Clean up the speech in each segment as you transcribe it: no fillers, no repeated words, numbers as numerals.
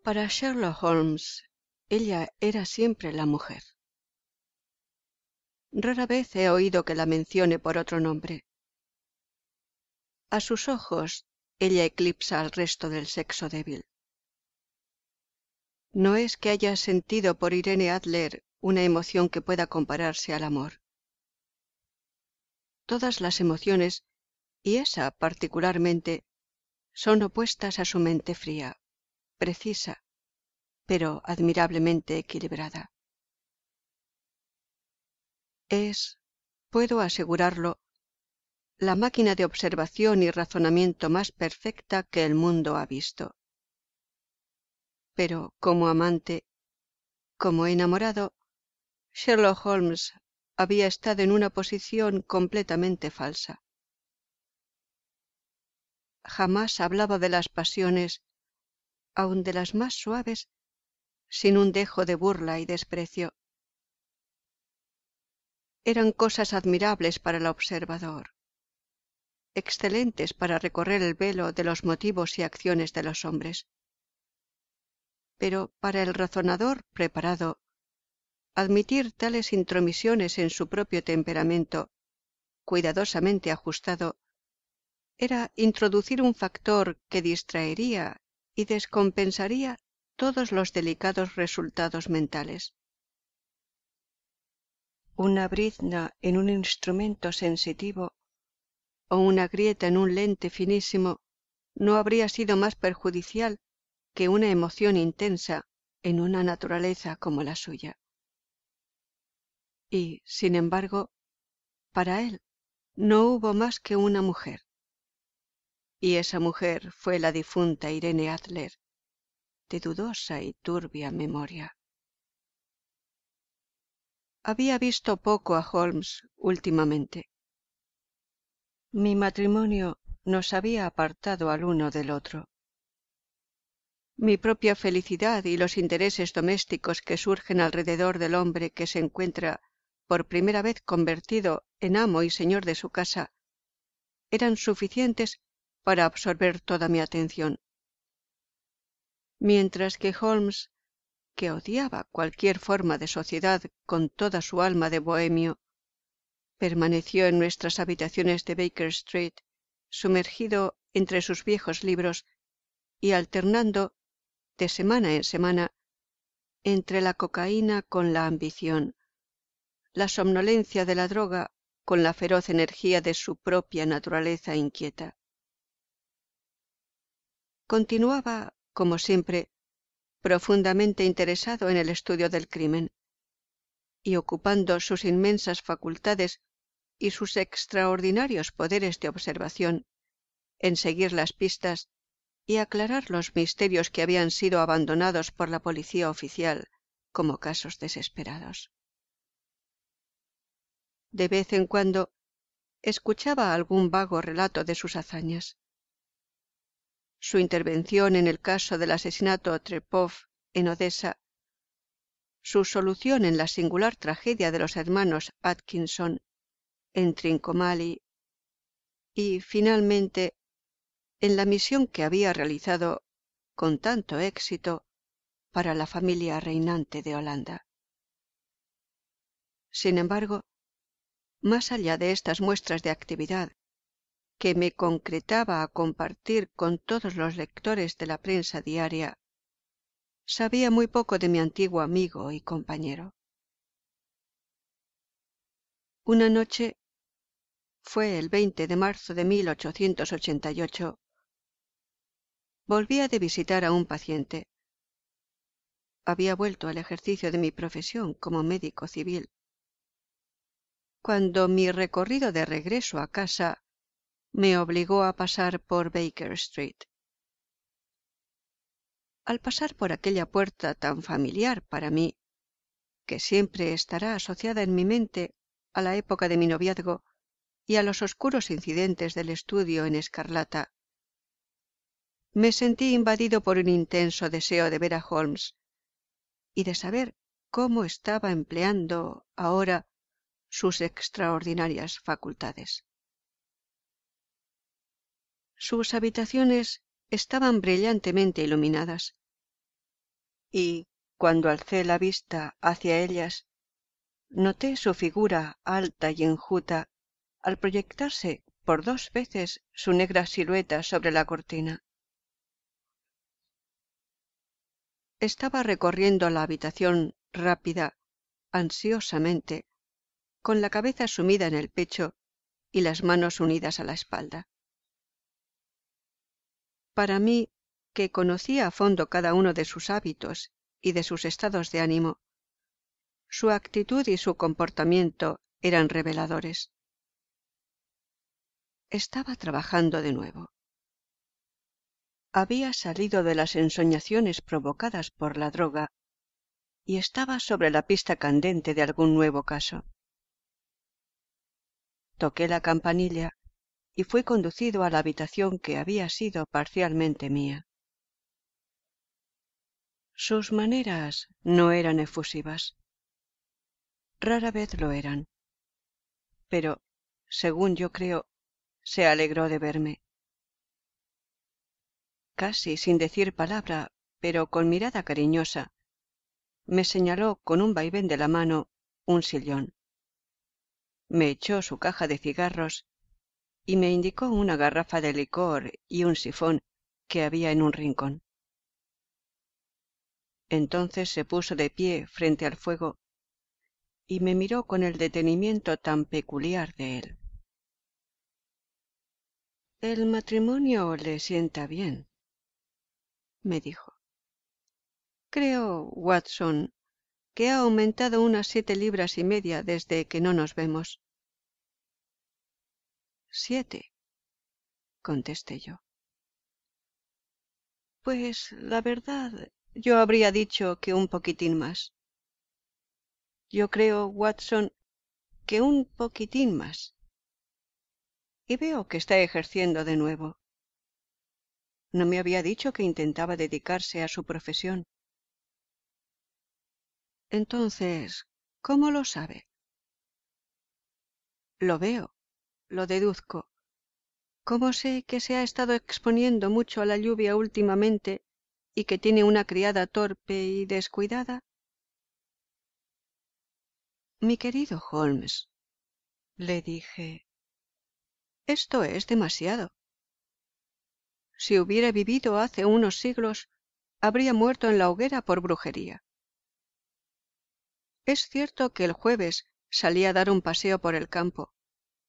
Para Sherlock Holmes, ella era siempre la mujer. Rara vez he oído que la mencione por otro nombre. A sus ojos, ella eclipsa al resto del sexo débil. No es que haya sentido por Irene Adler una emoción que pueda compararse al amor. Todas las emociones, y esa particularmente, son opuestas a su mente fría, precisa, pero admirablemente equilibrada. Es, puedo asegurarlo, la máquina de observación y razonamiento más perfecta que el mundo ha visto. Pero como amante, como enamorado, Sherlock Holmes había estado en una posición completamente falsa. Jamás hablaba de las pasiones, aun de las más suaves, sin un dejo de burla y desprecio. Eran cosas admirables para el observador, excelentes para recorrer el velo de los motivos y acciones de los hombres. Pero para el razonador preparado, admitir tales intromisiones en su propio temperamento, cuidadosamente ajustado, era introducir un factor que distraería y descompensaría todos los delicados resultados mentales. Una brizna en un instrumento sensitivo o una grieta en un lente finísimo no habría sido más perjudicial que una emoción intensa en una naturaleza como la suya. Y, sin embargo, para él no hubo más que una mujer, y esa mujer fue la difunta Irene Adler, de dudosa y turbia memoria. Había visto poco a Holmes últimamente. Mi matrimonio nos había apartado al uno del otro. Mi propia felicidad y los intereses domésticos que surgen alrededor del hombre que se encuentra por primera vez convertido en amo y señor de su casa eran suficientes para absorber toda mi atención. Mientras que Holmes, que odiaba cualquier forma de sociedad con toda su alma de bohemio, permaneció en nuestras habitaciones de Baker Street, sumergido entre sus viejos libros y alternando, de semana en semana, entre la cocaína con la ambición, la somnolencia de la droga con la feroz energía de su propia naturaleza inquieta. Continuaba, como siempre, profundamente interesado en el estudio del crimen, y ocupando sus inmensas facultades y sus extraordinarios poderes de observación en seguir las pistas y aclarar los misterios que habían sido abandonados por la policía oficial como casos desesperados. De vez en cuando escuchaba algún vago relato de sus hazañas. Su intervención en el caso del asesinato Trepov en Odessa, su solución en la singular tragedia de los hermanos Atkinson en Trincomalee y, finalmente, en la misión que había realizado con tanto éxito para la familia reinante de Holanda. Sin embargo, más allá de estas muestras de actividad, que me concretaba a compartir con todos los lectores de la prensa diaria, sabía muy poco de mi antiguo amigo y compañero. Una noche, fue el 20 de marzo de 1888, volvía de visitar a un paciente. Había vuelto al ejercicio de mi profesión como médico civil. Cuando mi recorrido de regreso a casa me obligó a pasar por Baker Street. Al pasar por aquella puerta tan familiar para mí, que siempre estará asociada en mi mente a la época de mi noviazgo y a los oscuros incidentes del estudio en escarlata, me sentí invadido por un intenso deseo de ver a Holmes y de saber cómo estaba empleando ahora sus extraordinarias facultades. Sus habitaciones estaban brillantemente iluminadas, y, cuando alcé la vista hacia ellas, noté su figura alta y enjuta al proyectarse por 2 veces su negra silueta sobre la cortina. Estaba recorriendo la habitación rápida, ansiosamente, con la cabeza sumida en el pecho y las manos unidas a la espalda. Para mí, que conocía a fondo cada uno de sus hábitos y de sus estados de ánimo, su actitud y su comportamiento eran reveladores. Estaba trabajando de nuevo. Había salido de las ensoñaciones provocadas por la droga y estaba sobre la pista candente de algún nuevo caso. Toqué la campanilla y fui conducido a la habitación que había sido parcialmente mía. Sus maneras no eran efusivas. Rara vez lo eran. Pero, según yo creo, se alegró de verme. Casi sin decir palabra, pero con mirada cariñosa, me señaló con un vaivén de la mano un sillón. Me echó su caja de cigarros y me indicó una garrafa de licor y un sifón que había en un rincón. Entonces se puso de pie frente al fuego y me miró con el detenimiento tan peculiar de él. «El matrimonio le sienta bien», me dijo. «Creo, Watson, que ha aumentado unas 7 libras y media desde que no nos vemos». «7», contesté yo. «Pues la verdad, yo habría dicho que un poquitín más. Yo creo, Watson, que un poquitín más. Y veo que está ejerciendo de nuevo. No me había dicho que intentaba dedicarse a su profesión». «Entonces, ¿cómo lo sabe?» «Lo veo, lo deduzco. ¿Cómo sé que se ha estado exponiendo mucho a la lluvia últimamente y que tiene una criada torpe y descuidada?» «Mi querido Holmes», le dije, «esto es demasiado. Si hubiera vivido hace unos siglos, habría muerto en la hoguera por brujería. Es cierto que el jueves salí a dar un paseo por el campo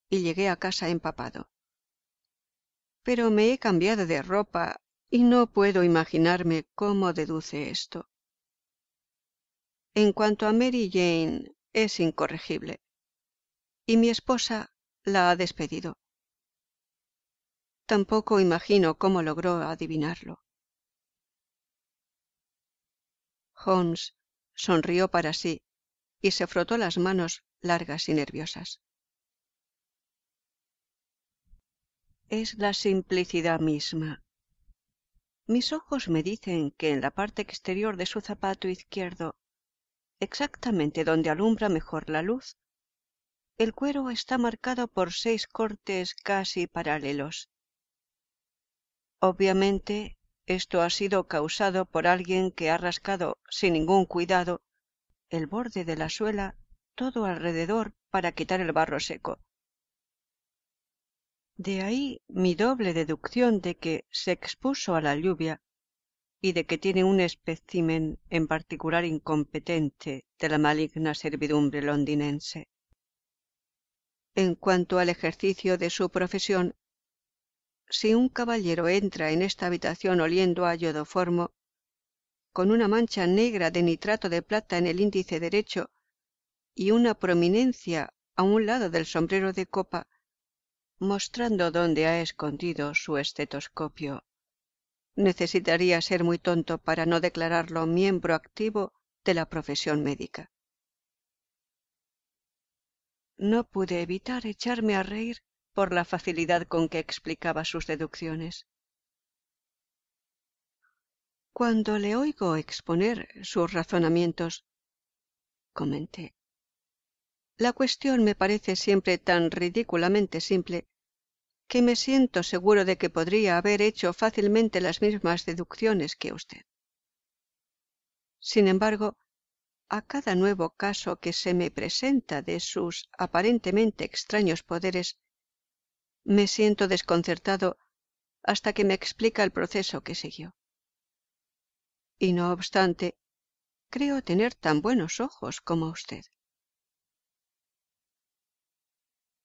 y llegué a casa empapado. Pero me he cambiado de ropa y no puedo imaginarme cómo deduce esto. En cuanto a Mary Jane, es incorregible. Y mi esposa la ha despedido. Tampoco imagino cómo logró adivinarlo». Holmes sonrió para sí y se frotó las manos largas y nerviosas. «Es la simplicidad misma. Mis ojos me dicen que en la parte exterior de su zapato izquierdo, exactamente donde alumbra mejor la luz, el cuero está marcado por 6 cortes casi paralelos. Obviamente, esto ha sido causado por alguien que ha rascado sin ningún cuidado el borde de la suela todo alrededor para quitar el barro seco. De ahí mi doble deducción de que se expuso a la lluvia y de que tiene un espécimen en particular incompetente de la maligna servidumbre londinense. En cuanto al ejercicio de su profesión, si un caballero entra en esta habitación oliendo a iodoformo, con una mancha negra de nitrato de plata en el índice derecho y una prominencia a un lado del sombrero de copa, mostrando dónde ha escondido su estetoscopio, necesitaría ser muy tonto para no declararlo miembro activo de la profesión médica. No pude evitar echarme a reír por la facilidad con que explicaba sus deducciones. «Cuando le oigo exponer sus razonamientos», comenté, «la cuestión me parece siempre tan ridículamente simple que me siento seguro de que podría haber hecho fácilmente las mismas deducciones que usted». Sin embargo, a cada nuevo caso que se me presenta de sus aparentemente extraños poderes, me siento desconcertado hasta que me explica el proceso que siguió. Y no obstante, creo tener tan buenos ojos como usted.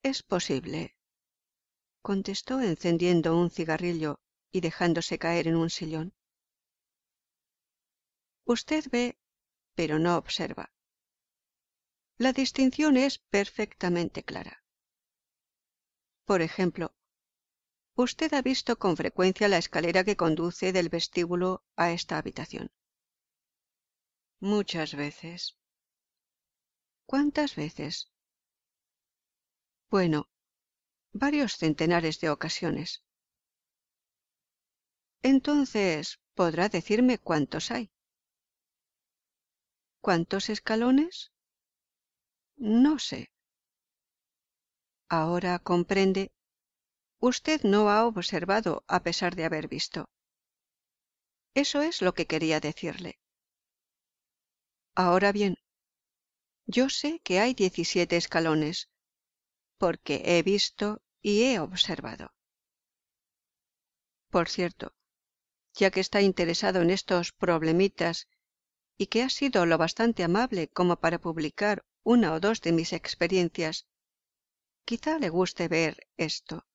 Es posible, contestó encendiendo un cigarrillo y dejándose caer en un sillón. Usted ve, pero no observa. La distinción es perfectamente clara. Por ejemplo, usted ha visto con frecuencia la escalera que conduce del vestíbulo a esta habitación. Muchas veces. ¿Cuántas veces? Bueno, varios centenares de ocasiones. Entonces, ¿podrá decirme cuántos hay? ¿Cuántos escalones? No sé. Ahora comprende. Usted no ha observado a pesar de haber visto. Eso es lo que quería decirle. Ahora bien, yo sé que hay 17 escalones, porque he visto y he observado. Por cierto, ya que está interesado en estos problemitas y que ha sido lo bastante amable como para publicar una o dos de mis experiencias, quizá le guste ver esto.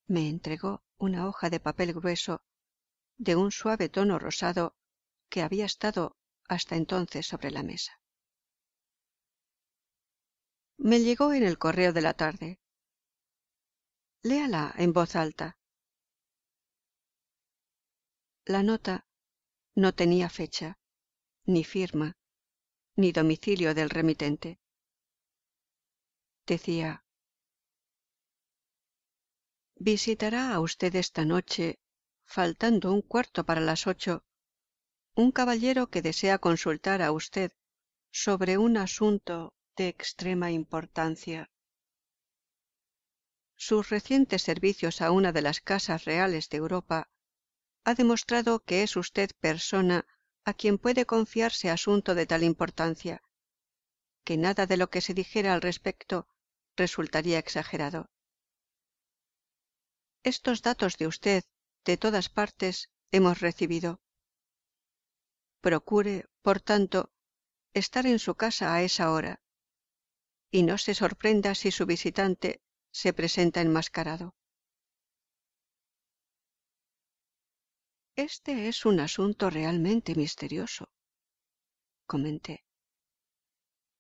Me entregó una hoja de papel grueso de un suave tono rosado que había estado hasta entonces sobre la mesa. Me llegó en el correo de la tarde. Léala en voz alta. La nota no tenía fecha, ni firma, ni domicilio del remitente. Decía: visitará a usted esta noche, faltando un cuarto para las 8, un caballero que desea consultar a usted sobre un asunto de extrema importancia. Sus recientes servicios a una de las casas reales de Europa ha demostrado que es usted persona a quien puede confiarse asunto de tal importancia, que nada de lo que se dijera al respecto resultaría exagerado. Estos datos de usted, de todas partes, hemos recibido. Procure, por tanto, estar en su casa a esa hora, y no se sorprenda si su visitante se presenta enmascarado. Este es un asunto realmente misterioso, comenté.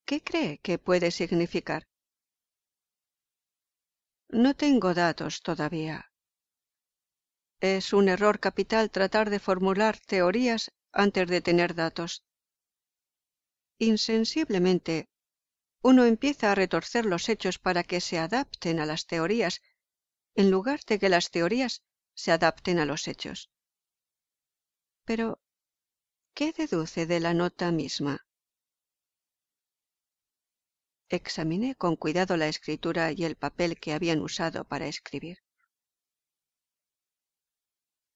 ¿Qué cree que puede significar? No tengo datos todavía. Es un error capital tratar de formular teorías antes de tener datos. Insensiblemente, uno empieza a retorcer los hechos para que se adapten a las teorías, en lugar de que las teorías se adapten a los hechos. Pero, ¿qué deduce de la nota misma? Examiné con cuidado la escritura y el papel que habían usado para escribir.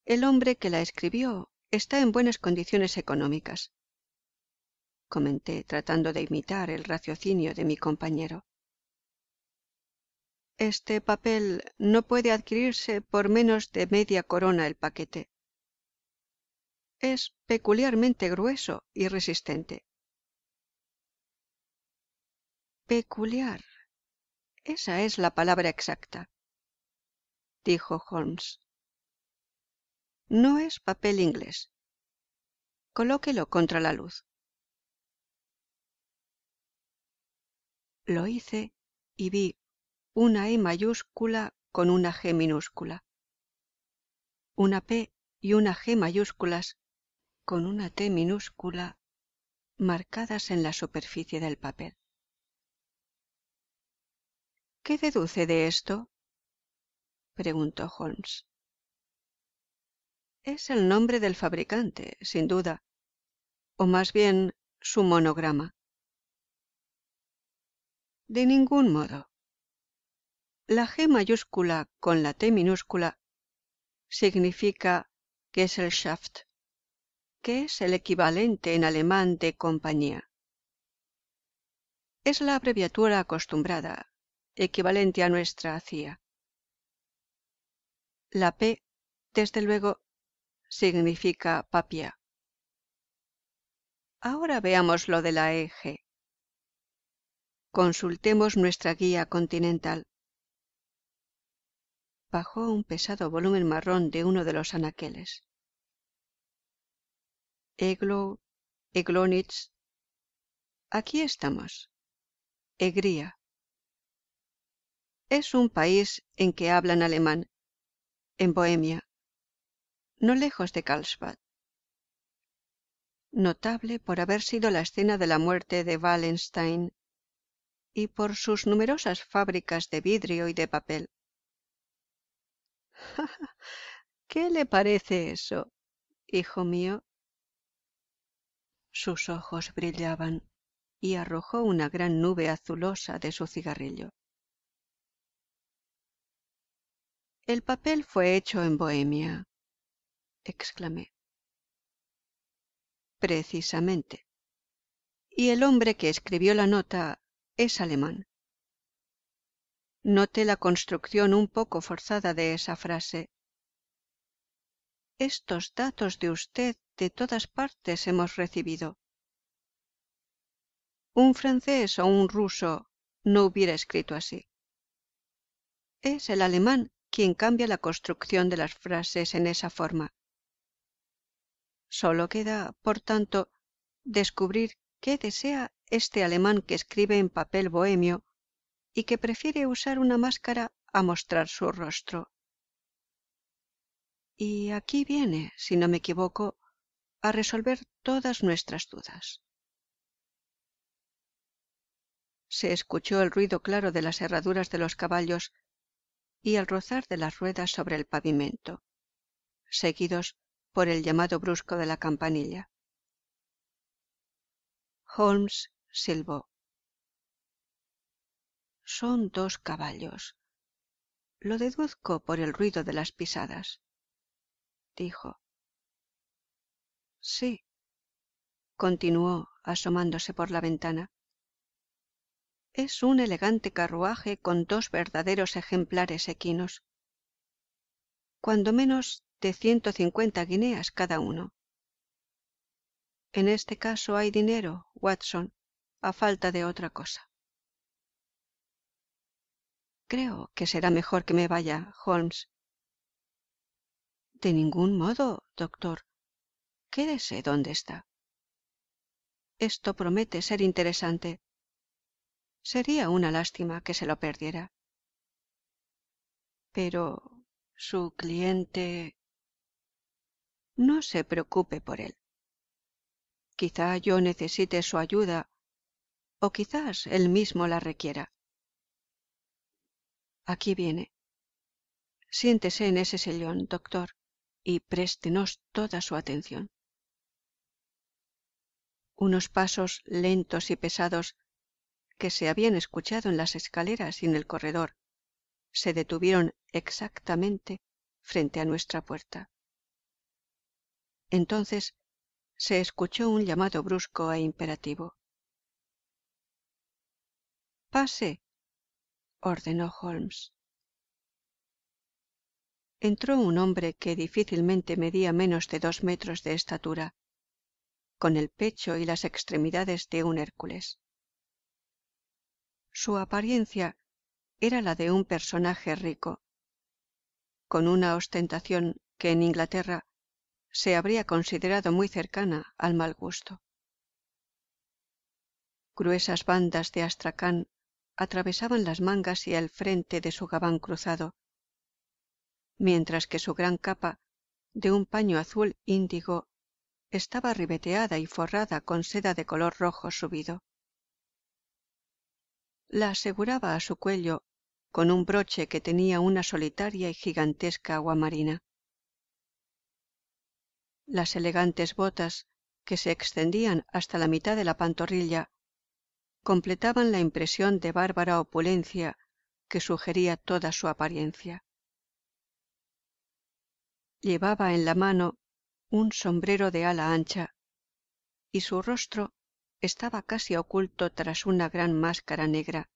El hombre que la escribió está en buenas condiciones económicas, comenté, tratando de imitar el raciocinio de mi compañero. Este papel no puede adquirirse por menos de media corona el paquete. Es peculiarmente grueso y resistente. Peculiar. Esa es la palabra exacta, dijo Holmes. No es papel inglés. Colóquelo contra la luz. Lo hice y vi una E mayúscula con una G minúscula, una P y una G mayúsculas con una T minúscula marcadas en la superficie del papel. ¿Qué deduce de esto?, preguntó Holmes. Es el nombre del fabricante, sin duda, o más bien su monograma. De ningún modo. La G mayúscula con la T minúscula significa Gesellschaft, que es el equivalente en alemán de compañía. Es la abreviatura acostumbrada, equivalente a nuestra CIA. La P, desde luego, significa papia. Ahora veamos lo de la EG. Consultemos nuestra guía continental. Bajó un pesado volumen marrón de uno de los anaqueles. Eglow, Eglonitz. Aquí estamos. Egría. Es un país en que hablan alemán, en Bohemia, no lejos de Karlsbad. Notable por haber sido la escena de la muerte de Wallenstein y por sus numerosas fábricas de vidrio y de papel. ¿Qué le parece eso, hijo mío? Sus ojos brillaban y arrojó una gran nube azulosa de su cigarrillo. El papel fue hecho en Bohemia, exclamé. Precisamente. Y el hombre que escribió la nota es alemán. Note la construcción un poco forzada de esa frase. Estos datos de usted de todas partes hemos recibido. Un francés o un ruso no hubiera escrito así. Es el alemán quien cambia la construcción de las frases en esa forma. Solo queda, por tanto, descubrir qué desea este alemán que escribe en papel bohemio y que prefiere usar una máscara a mostrar su rostro. Y aquí viene, si no me equivoco, a resolver todas nuestras dudas. Se escuchó el ruido claro de las herraduras de los caballos y el rozar de las ruedas sobre el pavimento, seguidos por el llamado brusco de la campanilla. Holmes silbó. Son 2 caballos. Lo deduzco por el ruido de las pisadas, dijo. Sí, continuó asomándose por la ventana. Es un elegante carruaje con 2 verdaderos ejemplares equinos, cuando menos de 150 guineas cada uno. En este caso hay dinero, Watson, a falta de otra cosa. Creo que será mejor que me vaya, Holmes. De ningún modo, doctor. Quédese donde está. Esto promete ser interesante. Sería una lástima que se lo perdiera. Pero su cliente... No se preocupe por él. Quizá yo necesite su ayuda, o quizás él mismo la requiera. Aquí viene. Siéntese en ese sillón, doctor, y préstenos toda su atención. Unos pasos lentos y pesados que se habían escuchado en las escaleras y en el corredor se detuvieron exactamente frente a nuestra puerta. Entonces se escuchó un llamado brusco e imperativo. «Pase», ordenó Holmes. Entró un hombre que difícilmente medía menos de 2 metros de estatura, con el pecho y las extremidades de un Hércules. Su apariencia era la de un personaje rico, con una ostentación que en Inglaterra se habría considerado muy cercana al mal gusto. Gruesas bandas de astracán atravesaban las mangas y el frente de su gabán cruzado, mientras que su gran capa, de un paño azul índigo, estaba ribeteada y forrada con seda de color rojo subido. La aseguraba a su cuello con un broche que tenía una solitaria y gigantesca aguamarina. Las elegantes botas, que se extendían hasta la mitad de la pantorrilla, completaban la impresión de bárbara opulencia que sugería toda su apariencia. Llevaba en la mano, un sombrero de ala ancha, y su rostro estaba casi oculto tras una gran máscara negra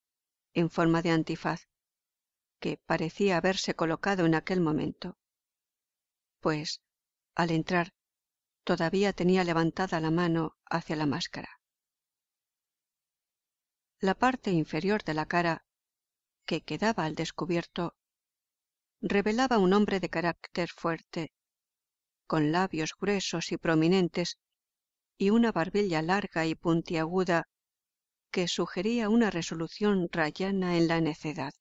en forma de antifaz, que parecía haberse colocado en aquel momento, pues, al entrar, todavía tenía levantada la mano hacia la máscara. La parte inferior de la cara, que quedaba al descubierto, revelaba un hombre de carácter fuerte, con labios gruesos y prominentes y una barbilla larga y puntiaguda que sugería una resolución rayana en la necedad.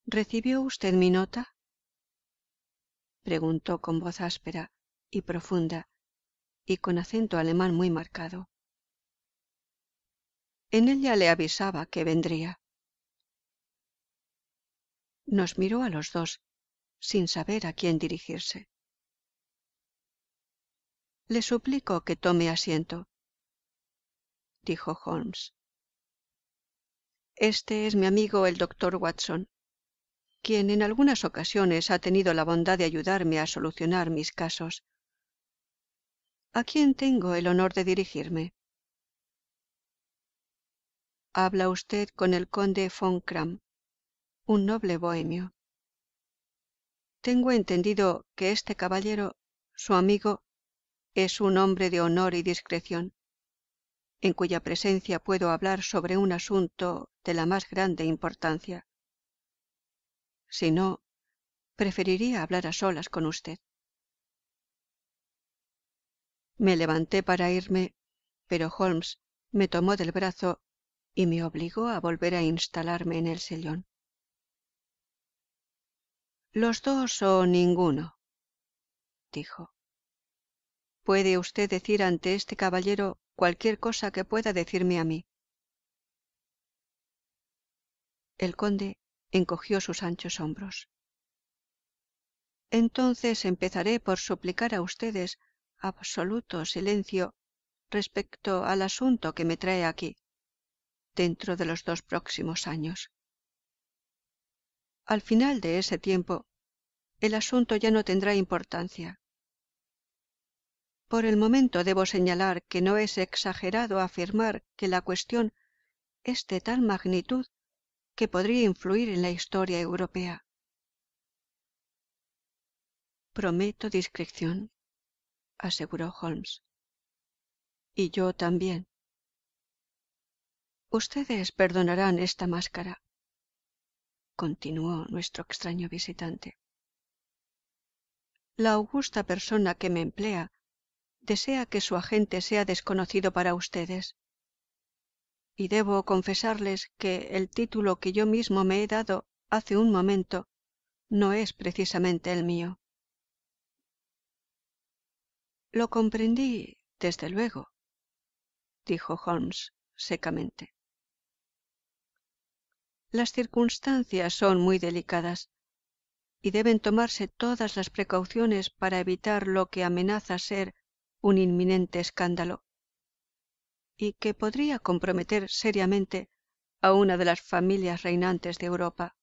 ¿Recibió usted mi nota?, preguntó con voz áspera y profunda y con acento alemán muy marcado. En ella le avisaba que vendría. Nos miró a los dos, sin saber a quién dirigirse. Le suplico que tome asiento, dijo Holmes. Este es mi amigo el doctor Watson, quien en algunas ocasiones ha tenido la bondad de ayudarme a solucionar mis casos. ¿A quién tengo el honor de dirigirme? Habla usted con el conde von Kramm, un noble bohemio. Tengo entendido que este caballero, su amigo, es un hombre de honor y discreción, en cuya presencia puedo hablar sobre un asunto de la más grande importancia. Si no, preferiría hablar a solas con usted. Me levanté para irme, pero Holmes me tomó del brazo y me obligó a volver a instalarme en el sillón. Los dos o ninguno, dijo. Puede usted decir ante este caballero cualquier cosa que pueda decirme a mí. El conde encogió sus anchos hombros. Entonces empezaré por suplicar a ustedes absoluto silencio respecto al asunto que me trae aquí, dentro de los 2 próximos años. Al final de ese tiempo, el asunto ya no tendrá importancia. Por el momento debo señalar que no es exagerado afirmar que la cuestión es de tal magnitud que podría influir en la historia europea. Prometo discreción, aseguró Holmes. Y yo también. Ustedes perdonarán esta máscara, continuó nuestro extraño visitante. La augusta persona que me emplea desea que su agente sea desconocido para ustedes, y debo confesarles que el título que yo mismo me he dado hace un momento no es precisamente el mío. Lo comprendí, desde luego, dijo Holmes secamente. Las circunstancias son muy delicadas y deben tomarse todas las precauciones para evitar lo que amenaza ser un inminente escándalo y que podría comprometer seriamente a una de las familias reinantes de Europa.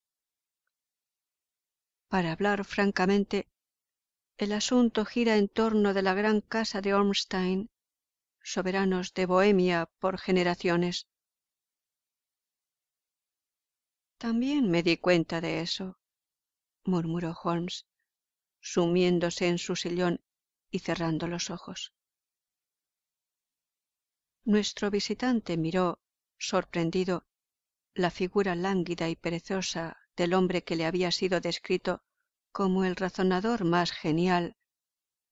Para hablar francamente, el asunto gira en torno de la gran casa de Ormstein, soberanos de Bohemia por generaciones. También me di cuenta de eso, murmuró Holmes, sumiéndose en su sillón y cerrando los ojos. Nuestro visitante miró, sorprendido, la figura lánguida y perezosa del hombre que le había sido descrito como el razonador más genial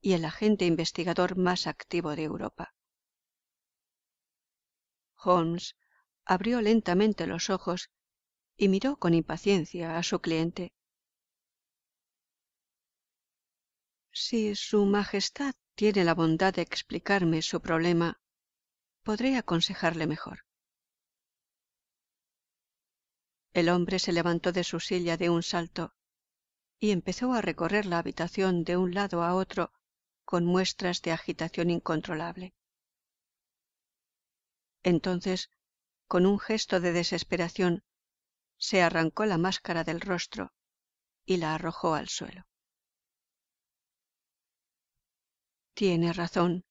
y el agente investigador más activo de Europa. Holmes abrió lentamente los ojos y miró con impaciencia a su cliente. Si Su Majestad tiene la bondad de explicarme su problema, podré aconsejarle mejor. El hombre se levantó de su silla de un salto y empezó a recorrer la habitación de un lado a otro con muestras de agitación incontrolable. Entonces, con un gesto de desesperación, se arrancó la máscara del rostro y la arrojó al suelo. Tiene razón,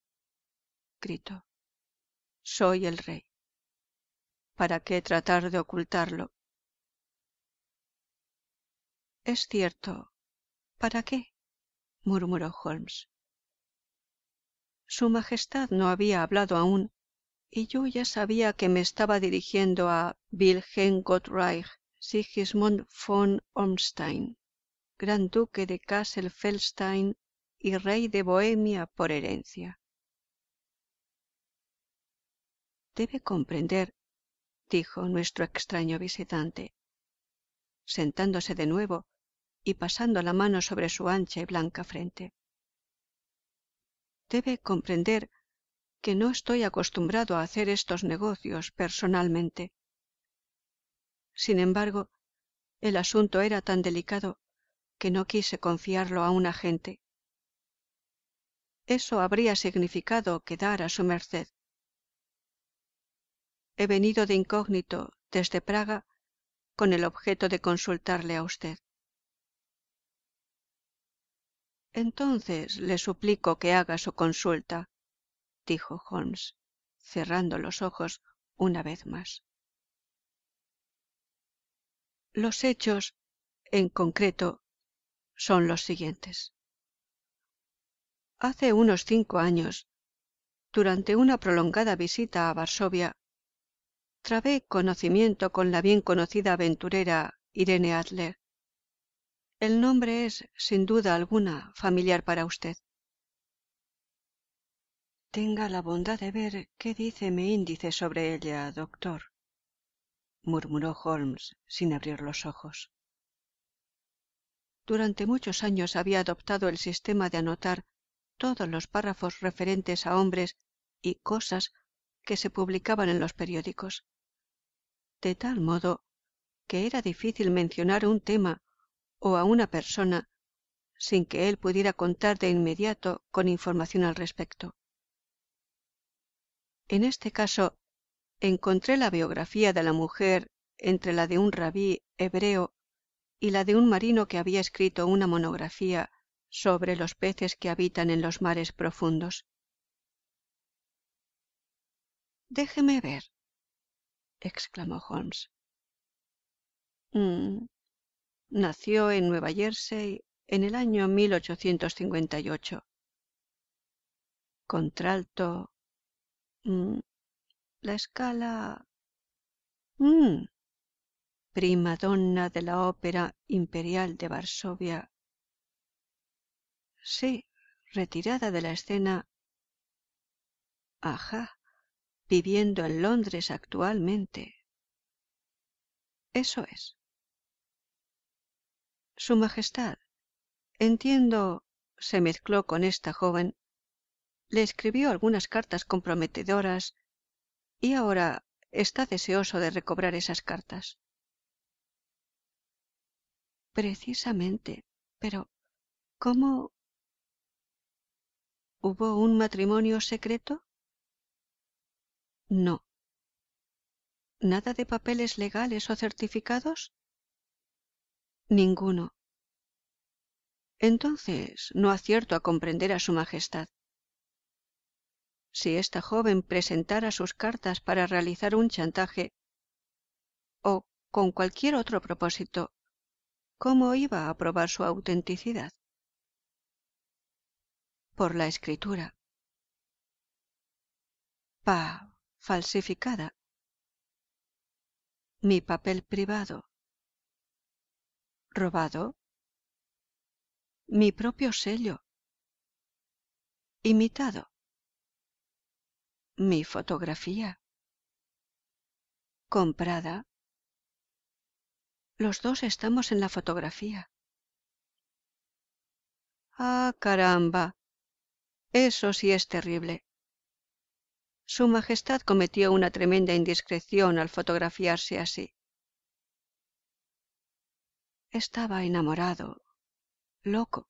gritó. Soy el rey. ¿Para qué tratar de ocultarlo? Es cierto. ¿Para qué? Murmuró Holmes. Su Majestad no había hablado aún, y yo ya sabía que me estaba dirigiendo a Wilhelm Gottreich Sigismund von Ormstein, Gran Duque de Kassel-Felstein y Rey de Bohemia por herencia. Debe comprender, dijo nuestro extraño visitante, sentándose de nuevo y pasando la mano sobre su ancha y blanca frente. Debe comprender que no estoy acostumbrado a hacer estos negocios personalmente. Sin embargo, el asunto era tan delicado que no quise confiarlo a un agente. Eso habría significado quedar a su merced. He venido de incógnito desde Praga con el objeto de consultarle a usted. Entonces le suplico que haga su consulta, dijo Holmes, cerrando los ojos una vez más. Los hechos, en concreto, son los siguientes. Hace unos 5 años, durante una prolongada visita a Varsovia, trabé conocimiento con la bien conocida aventurera Irene Adler. El nombre es, sin duda alguna, familiar para usted. Tenga la bondad de ver qué dice mi índice sobre ella, doctor, murmuró Holmes sin abrir los ojos. Durante muchos años había adoptado el sistema de anotar todos los párrafos referentes a hombres y cosas que se publicaban en los periódicos, de tal modo que era difícil mencionar un tema o a una persona sin que él pudiera contar de inmediato con información al respecto. En este caso, encontré la biografía de la mujer entre la de un rabí hebreo y la de un marino que había escrito una monografía sobre los peces que habitan en los mares profundos. Déjeme ver, exclamó Holmes. Nació en Nueva Jersey en el año 1858. Contralto. La escala. Prima donna de la Ópera Imperial de Varsovia. Sí, retirada de la escena. Ajá, viviendo en Londres actualmente. Eso es. Su Majestad, entiendo, se mezcló con esta joven, le escribió algunas cartas comprometedoras y ahora está deseoso de recobrar esas cartas. Precisamente, pero ¿cómo? ¿Hubo un matrimonio secreto? No. ¿Nada de papeles legales o certificados? Ninguno. Entonces no acierto a comprender a Su Majestad. Si esta joven presentara sus cartas para realizar un chantaje o con cualquier otro propósito, ¿cómo iba a probar su autenticidad? Por la escritura. Falsificada. Mi papel privado. Robado. Mi propio sello. Imitado. Mi fotografía. Comprada. Los dos estamos en la fotografía. Ah, caramba. Eso sí es terrible. Su Majestad cometió una tremenda indiscreción al fotografiarse así. Estaba enamorado, loco.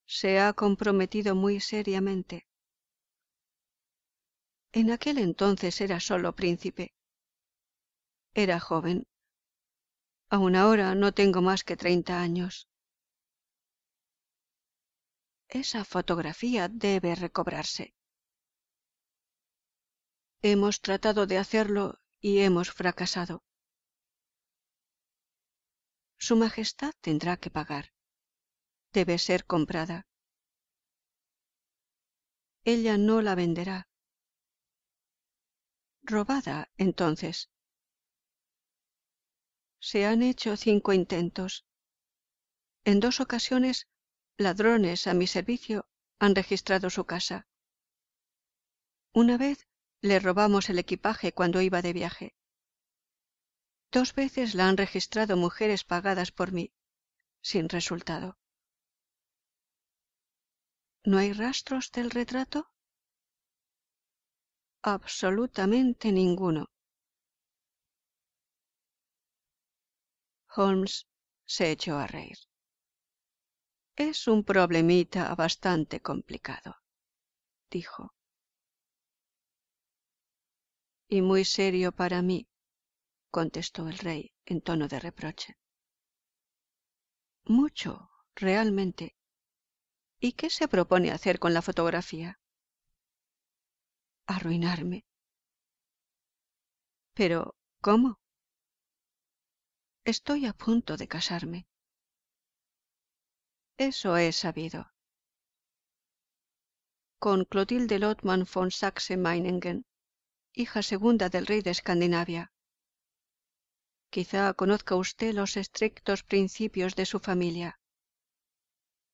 Se ha comprometido muy seriamente. En aquel entonces era solo príncipe. Era joven. Aún ahora no tengo más que 30 años. Esa fotografía debe recobrarse. Hemos tratado de hacerlo y hemos fracasado. Su Majestad tendrá que pagar. Debe ser comprada. Ella no la venderá. Robada, entonces. Se han hecho 5 intentos. En 2 ocasiones, ladrones a mi servicio han registrado su casa. Una vez le robamos el equipaje cuando iba de viaje. 2 veces la han registrado mujeres pagadas por mí, sin resultado. ¿No hay rastros del retrato? Absolutamente ninguno. Holmes se echó a reír. Es un problemita bastante complicado, dijo. Y muy serio para mí, contestó el rey en tono de reproche. Mucho, realmente. ¿Y qué se propone hacer con la fotografía? Arruinarme. Pero, ¿cómo? Estoy a punto de casarme. Eso es sabido. Con Clotilde Lothman von Saxe-Meiningen, hija segunda del rey de Escandinavia. Quizá conozca usted los estrictos principios de su familia.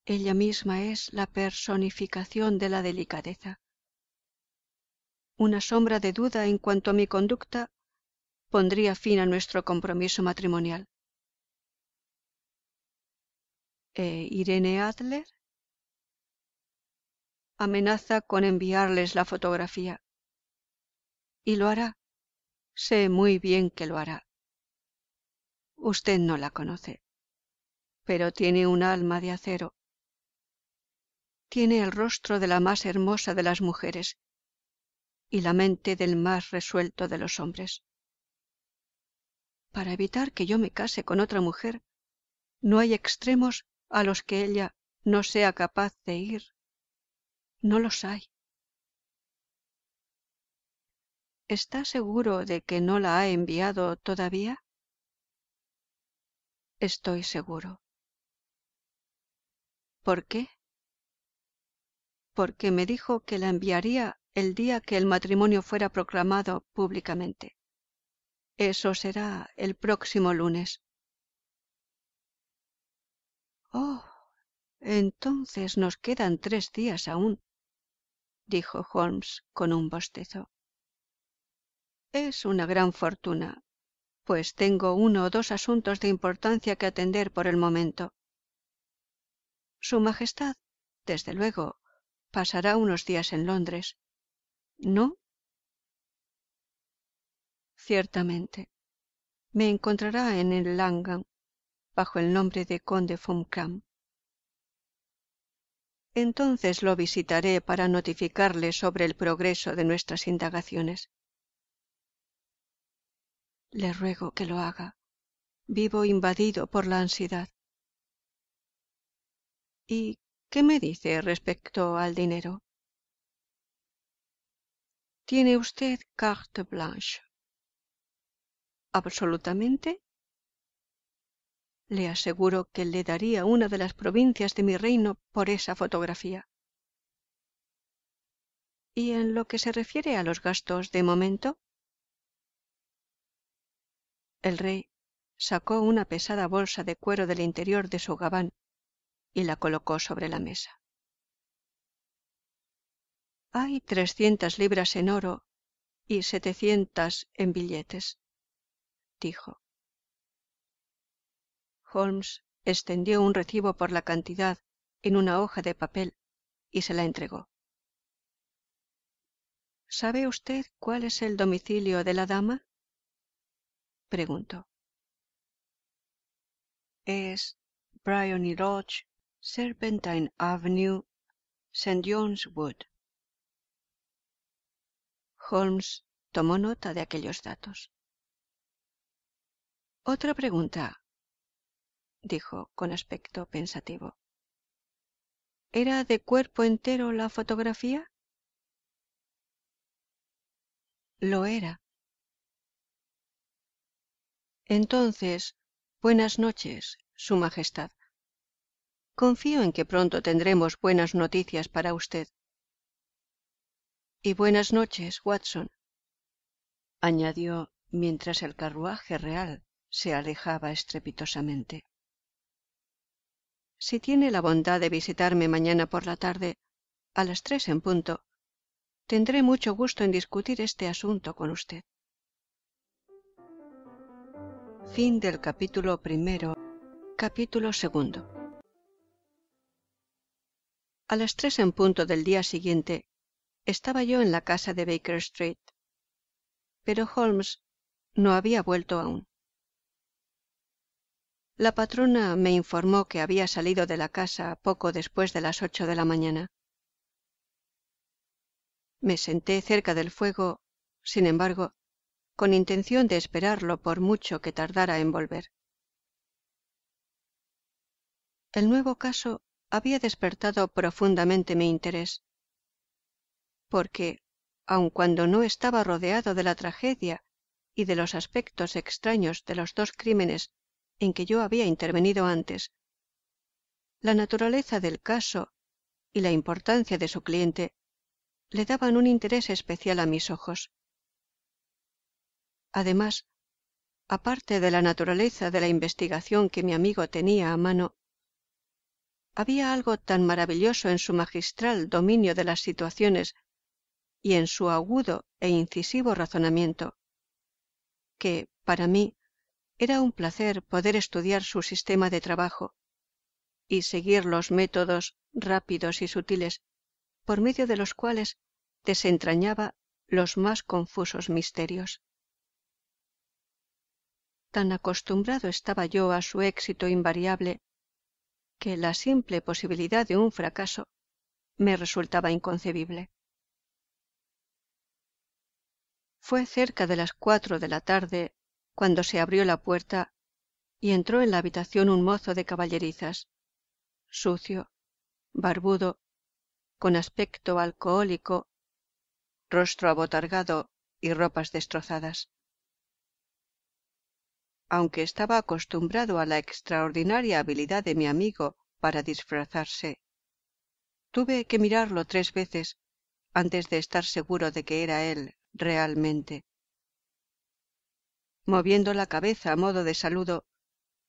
Ella misma es la personificación de la delicadeza. Una sombra de duda en cuanto a mi conducta pondría fin a nuestro compromiso matrimonial. ¿Irene Adler? Amenaza con enviarles la fotografía. Y lo hará. Sé muy bien que lo hará. Usted no la conoce, pero tiene un alma de acero. Tiene el rostro de la más hermosa de las mujeres y la mente del más resuelto de los hombres. Para evitar que yo me case con otra mujer, no hay extremos a los que ella no sea capaz de ir. No los hay. ¿Está seguro de que no la ha enviado todavía? Estoy seguro. ¿Por qué? Porque me dijo que la enviaría el día que el matrimonio fuera proclamado públicamente. Eso será el próximo lunes. Oh, entonces nos quedan 3 días aún, dijo Holmes con un bostezo. Es una gran fortuna, pues tengo 1 o 2 asuntos de importancia que atender por el momento. Su Majestad, desde luego, pasará unos días en Londres, ¿no? Ciertamente. Me encontrará en el Langham, bajo el nombre de Conde von Kamm. Entonces lo visitaré para notificarle sobre el progreso de nuestras indagaciones. Le ruego que lo haga. Vivo invadido por la ansiedad. ¿Y qué me dice respecto al dinero? ¿Tiene usted carte blanche? ¿Absolutamente? Le aseguro que le daría una de las provincias de mi reino por esa fotografía. ¿Y en lo que se refiere a los gastos de momento? El rey sacó una pesada bolsa de cuero del interior de su gabán y la colocó sobre la mesa. Hay 300 libras en oro y 700 en billetes, dijo. Holmes extendió un recibo por la cantidad en una hoja de papel y se la entregó. ¿Sabe usted cuál es el domicilio de la dama? Preguntó. Es Bryony Lodge, Serpentine Avenue, St. John's Wood. Holmes tomó nota de aquellos datos. Otra pregunta, dijo con aspecto pensativo. ¿Era de cuerpo entero la fotografía? Lo era. Entonces, buenas noches, Su Majestad. Confío en que pronto tendremos buenas noticias para usted. Y buenas noches, Watson, añadió mientras el carruaje real se alejaba estrepitosamente. Si tiene la bondad de visitarme mañana por la tarde, a las 3 en punto, tendré mucho gusto en discutir este asunto con usted. Fin del capítulo primero. Capítulo segundo. A las 3 en punto del día siguiente, estaba yo en la casa de Baker Street, pero Holmes no había vuelto aún. La patrona me informó que había salido de la casa poco después de las 8 de la mañana. Me senté cerca del fuego, sin embargo, con intención de esperarlo por mucho que tardara en volver. El nuevo caso había despertado profundamente mi interés, porque, aun cuando no estaba rodeado de la tragedia y de los aspectos extraños de los dos crímenes en que yo había intervenido antes, la naturaleza del caso y la importancia de su cliente le daban un interés especial a mis ojos. Además, aparte de la naturaleza de la investigación que mi amigo tenía a mano, había algo tan maravilloso en su magistral dominio de las situaciones y en su agudo e incisivo razonamiento, que, para mí, era un placer poder estudiar su sistema de trabajo y seguir los métodos rápidos y sutiles por medio de los cuales desentrañaba los más confusos misterios. Tan acostumbrado estaba yo a su éxito invariable que la simple posibilidad de un fracaso me resultaba inconcebible. Fue cerca de las 4 de la tarde cuando se abrió la puerta y entró en la habitación un mozo de caballerizas, sucio, barbudo, con aspecto alcohólico, rostro abotargado y ropas destrozadas. Aunque estaba acostumbrado a la extraordinaria habilidad de mi amigo para disfrazarse, tuve que mirarlo 3 veces antes de estar seguro de que era él realmente. Moviendo la cabeza a modo de saludo,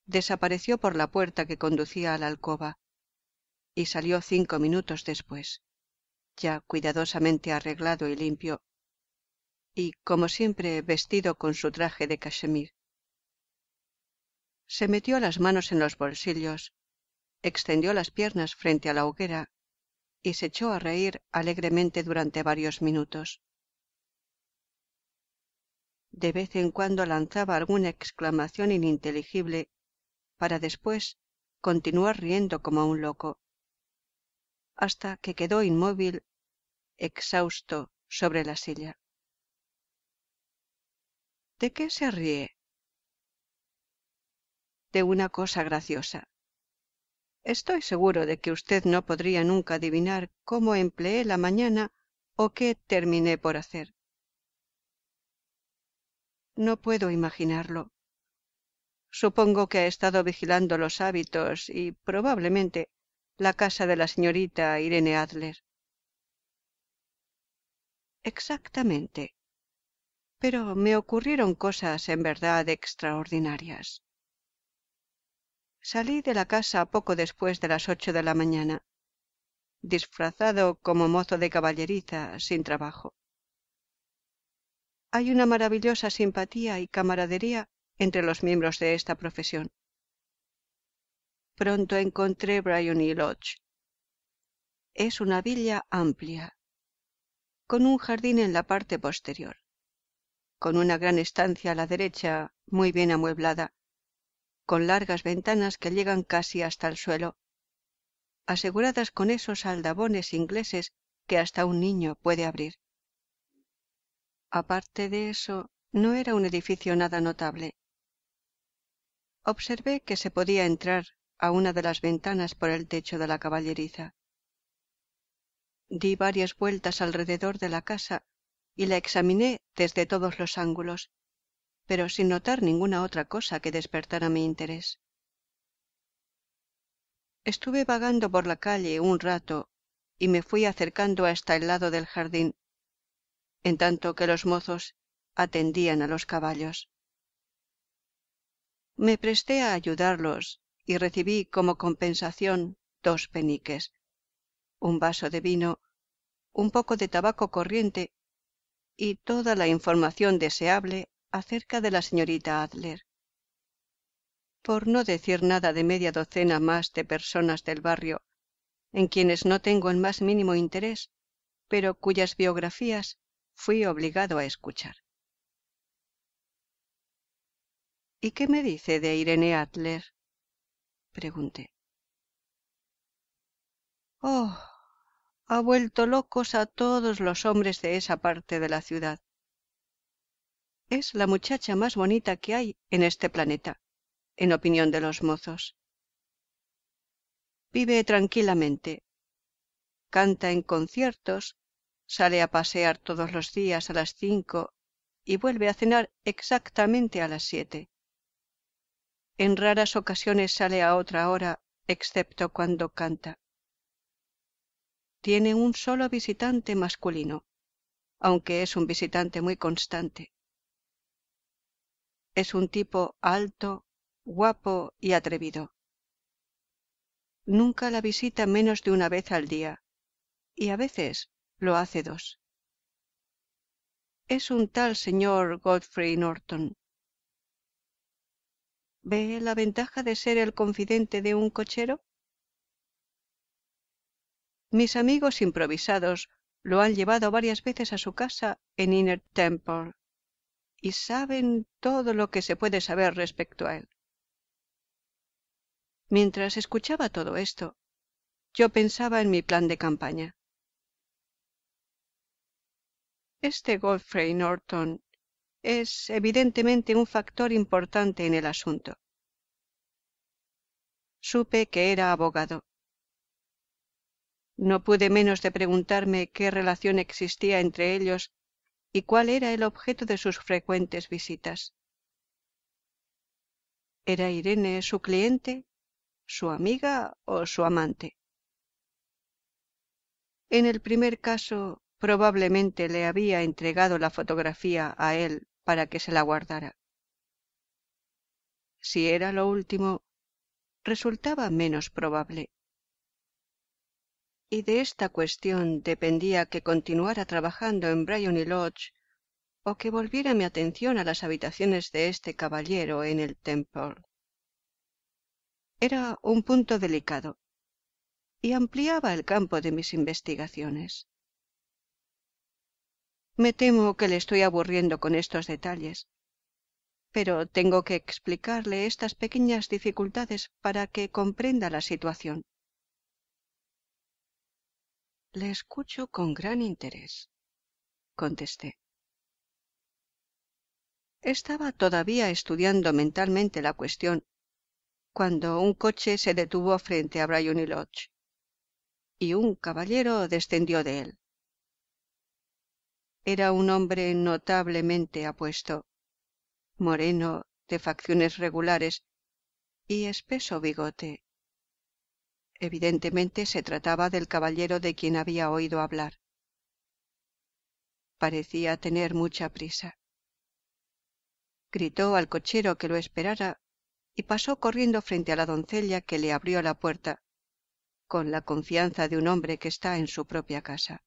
desapareció por la puerta que conducía a la alcoba y salió 5 minutos después, ya cuidadosamente arreglado y limpio, y, como siempre, vestido con su traje de cachemir. Se metió las manos en los bolsillos, extendió las piernas frente a la hoguera y se echó a reír alegremente durante varios minutos. De vez en cuando lanzaba alguna exclamación ininteligible para después continuar riendo como un loco, hasta que quedó inmóvil, exhausto, sobre la silla. ¿De qué se ríe? De una cosa graciosa. Estoy seguro de que usted no podría nunca adivinar cómo empleé la mañana o qué terminé por hacer. No puedo imaginarlo. Supongo que ha estado vigilando los hábitos y, probablemente, la casa de la señorita Irene Adler. Exactamente. Pero me ocurrieron cosas en verdad extraordinarias. Salí de la casa poco después de las 8 de la mañana, disfrazado como mozo de caballeriza, sin trabajo. Hay una maravillosa simpatía y camaradería entre los miembros de esta profesión. Pronto encontré Briony Lodge. Es una villa amplia, con un jardín en la parte posterior, con una gran estancia a la derecha muy bien amueblada, con largas ventanas que llegan casi hasta el suelo, aseguradas con esos aldabones ingleses que hasta un niño puede abrir. Aparte de eso, no era un edificio nada notable. Observé que se podía entrar a una de las ventanas por el techo de la caballeriza. Di varias vueltas alrededor de la casa y la examiné desde todos los ángulos, pero sin notar ninguna otra cosa que despertara mi interés. Estuve vagando por la calle un rato y me fui acercando hasta el lado del jardín, en tanto que los mozos atendían a los caballos. Me presté a ayudarlos y recibí como compensación 2 peniques, un vaso de vino, un poco de tabaco corriente y toda la información deseable acerca de la señorita Adler. Por no decir nada de media docena más de personas del barrio, en quienes no tengo el más mínimo interés, pero cuyas biografías fui obligado a escuchar. ¿Y qué me dice de Irene Adler?, pregunté. Oh, ha vuelto locos a todos los hombres de esa parte de la ciudad. Es la muchacha más bonita que hay en este planeta, en opinión de los mozos. Vive tranquilamente, canta en conciertos, sale a pasear todos los días a las 5 y vuelve a cenar exactamente a las 7. En raras ocasiones sale a otra hora, excepto cuando canta. Tiene un solo visitante masculino, aunque es un visitante muy constante. Es un tipo alto, guapo y atrevido. Nunca la visita menos de una vez al día, y a veces lo hace 2. Es un tal señor Godfrey Norton. ¿Ve la ventaja de ser el confidente de un cochero? Mis amigos improvisados lo han llevado varias veces a su casa en Inner Temple y saben todo lo que se puede saber respecto a él. Mientras escuchaba todo esto, yo pensaba en mi plan de campaña. Este Godfrey Norton es evidentemente un factor importante en el asunto. Supe que era abogado. No pude menos de preguntarme qué relación existía entre ellos y cuál era el objeto de sus frecuentes visitas. ¿Era Irene su cliente, su amiga o su amante? En el primer caso, probablemente le había entregado la fotografía a él para que se la guardara. Si era lo último, resultaba menos probable. Y de esta cuestión dependía que continuara trabajando en Briony Lodge o que volviera mi atención a las habitaciones de este caballero en el Temple. Era un punto delicado y ampliaba el campo de mis investigaciones. Me temo que le estoy aburriendo con estos detalles, pero tengo que explicarle estas pequeñas dificultades para que comprenda la situación. Le escucho con gran interés, contesté. Estaba todavía estudiando mentalmente la cuestión cuando un coche se detuvo frente a Briony Lodge y un caballero descendió de él. Era un hombre notablemente apuesto, moreno, de facciones regulares y espeso bigote. Evidentemente se trataba del caballero de quien había oído hablar. Parecía tener mucha prisa. Gritó al cochero que lo esperara y pasó corriendo frente a la doncella, que le abrió la puerta, con la confianza de un hombre que está en su propia casa.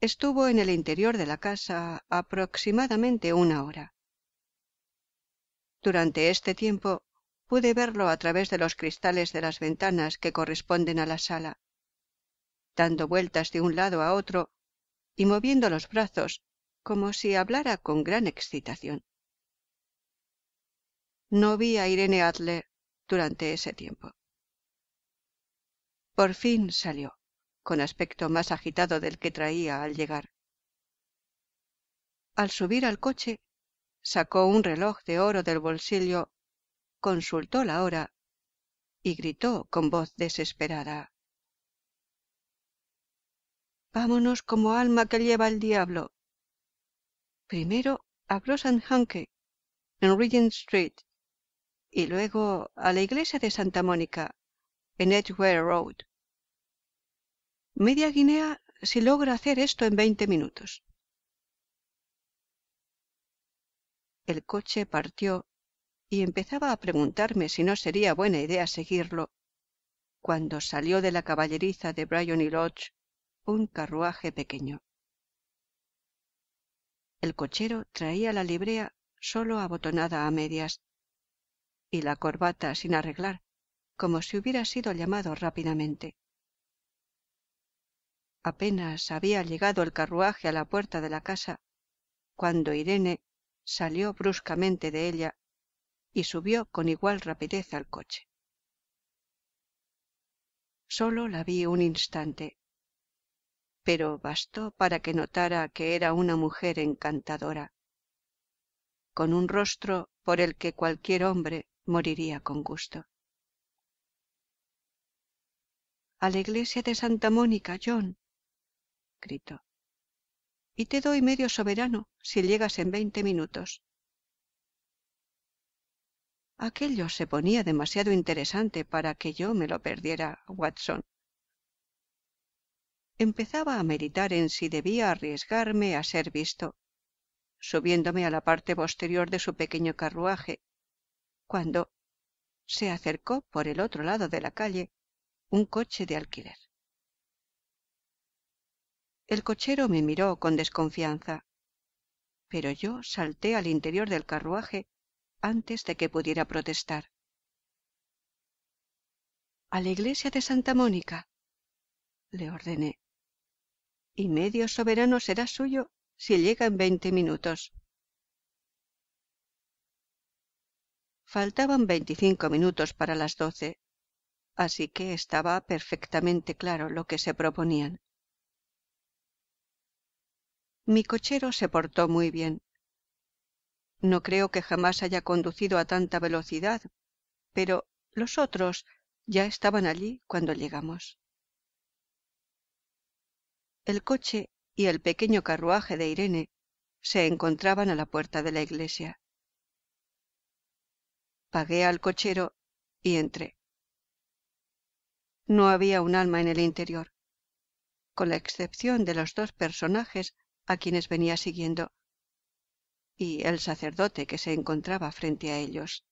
Estuvo en el interior de la casa aproximadamente 1 hora. Durante este tiempo pude verlo a través de los cristales de las ventanas que corresponden a la sala, dando vueltas de un lado a otro y moviendo los brazos como si hablara con gran excitación. No vi a Irene Adler durante ese tiempo. Por fin salió, con aspecto más agitado del que traía al llegar. Al subir al coche, sacó un reloj de oro del bolsillo, consultó la hora y gritó con voz desesperada: Vámonos como alma que lleva el diablo. Primero a Gross & Hanke, en Regent Street, y luego a la iglesia de Santa Mónica, en Edgware Road. Media guinea si logra hacer esto en 20 minutos. El coche partió y empezaba a preguntarme si no sería buena idea seguirlo, cuando salió de la caballeriza de Bryony Lodge un carruaje pequeño. El cochero traía la librea solo abotonada a medias y la corbata sin arreglar, como si hubiera sido llamado rápidamente. Apenas había llegado el carruaje a la puerta de la casa, cuando Irene salió bruscamente de ella y subió con igual rapidez al coche. Solo la vi un instante, pero bastó para que notara que era una mujer encantadora, con un rostro por el que cualquier hombre moriría con gusto. —A la iglesia de Santa Mónica, John —gritó—, y te doy medio soberano si llegas en 20 minutos. Aquello se ponía demasiado interesante para que yo me lo perdiera, Watson. Empezaba a meditar en si debía arriesgarme a ser visto, subiéndome a la parte posterior de su pequeño carruaje, cuando se acercó por el otro lado de la calle un coche de alquiler. El cochero me miró con desconfianza, pero yo salté al interior del carruaje antes de que pudiera protestar. —A la iglesia de Santa Mónica —le ordené—, y medio soberano será suyo si llega en 20 minutos. Faltaban 25 minutos para las 12, así que estaba perfectamente claro lo que se proponían. Mi cochero se portó muy bien. No creo que jamás haya conducido a tanta velocidad, pero los otros ya estaban allí cuando llegamos. El coche y el pequeño carruaje de Irene se encontraban a la puerta de la iglesia. Pagué al cochero y entré. No había un alma en el interior, con la excepción de los dos personajes a quienes venía siguiendo, y el sacerdote que se encontraba frente a ellos.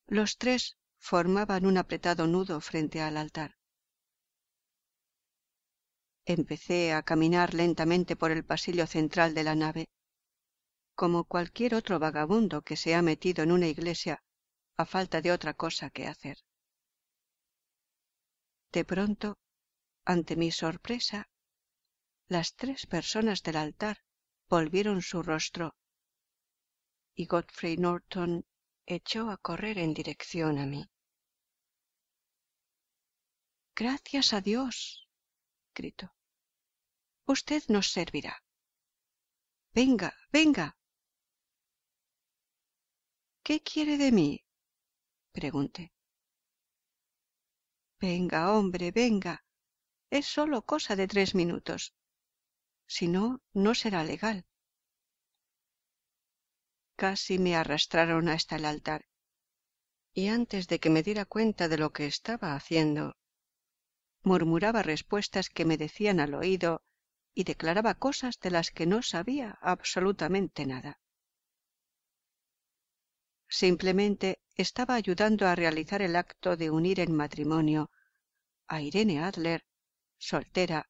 Los tres formaban un apretado nudo frente al altar. Empecé a caminar lentamente por el pasillo central de la nave, como cualquier otro vagabundo que se ha metido en una iglesia a falta de otra cosa que hacer. De pronto, ante mi sorpresa, las tres personas del altar volvieron su rostro y Godfrey Norton echó a correr en dirección a mí. —¡Gracias a Dios! —gritó—. Usted nos servirá. Venga, venga. —¿Qué quiere de mí? —pregunté. Venga, hombre, venga. Es solo cosa de 3 minutos. Si no, no será legal. Casi me arrastraron hasta el altar, y antes de que me diera cuenta de lo que estaba haciendo, murmuraba respuestas que me decían al oído y declaraba cosas de las que no sabía absolutamente nada. Simplemente estaba ayudando a realizar el acto de unir en matrimonio a Irene Adler, soltera,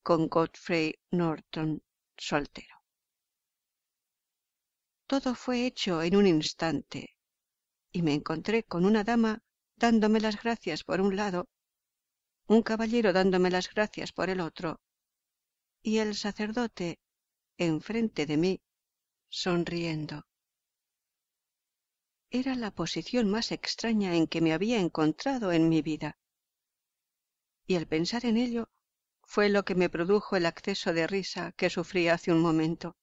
con Godfrey Norton, soltero. Todo fue hecho en un instante, y me encontré con una dama dándome las gracias por un lado, un caballero dándome las gracias por el otro, y el sacerdote enfrente de mí, sonriendo. Era la posición más extraña en que me había encontrado en mi vida, y el pensar en ello fue lo que me produjo el acceso de risa que sufrí hace un momento.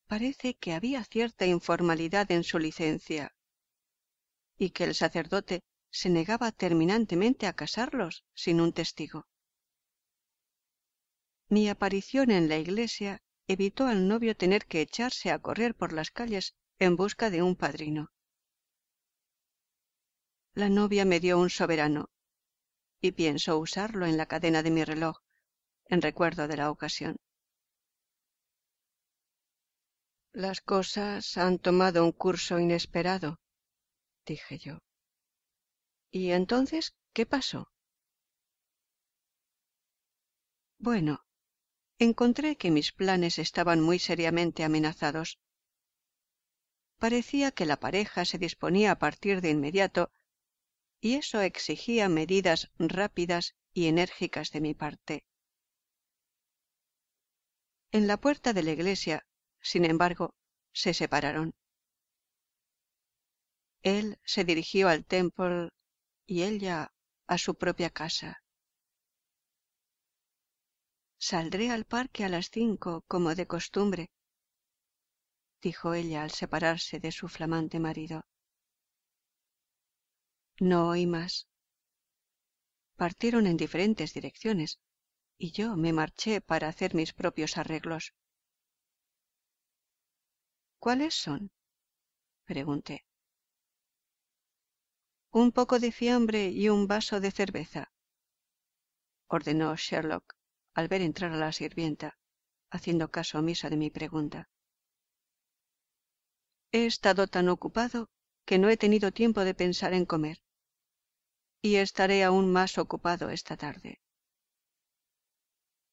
Parece que había cierta informalidad en su licencia, y que el sacerdote se negaba terminantemente a casarlos sin un testigo. Mi aparición en la iglesia evitó al novio tener que echarse a correr por las calles en busca de un padrino. La novia me dio un soberano y pienso usarlo en la cadena de mi reloj en recuerdo de la ocasión. Las cosas han tomado un curso inesperado, dije yo. ¿Y entonces qué pasó? Bueno, encontré que mis planes estaban muy seriamente amenazados. Parecía que la pareja se disponía a partir de inmediato, y eso exigía medidas rápidas y enérgicas de mi parte. En la puerta de la iglesia, sin embargo, se separaron. Él se dirigió al Temple y ella a su propia casa. «Saldré al parque a las 5, como de costumbre», dijo ella al separarse de su flamante marido. No oí más. Partieron en diferentes direcciones y yo me marché para hacer mis propios arreglos. «¿Cuáles son?», pregunté. «Un poco de fiambre y un vaso de cerveza», ordenó Sherlock al ver entrar a la sirvienta, haciendo caso omiso de mi pregunta. «He estado tan ocupado que no he tenido tiempo de pensar en comer, y estaré aún más ocupado esta tarde.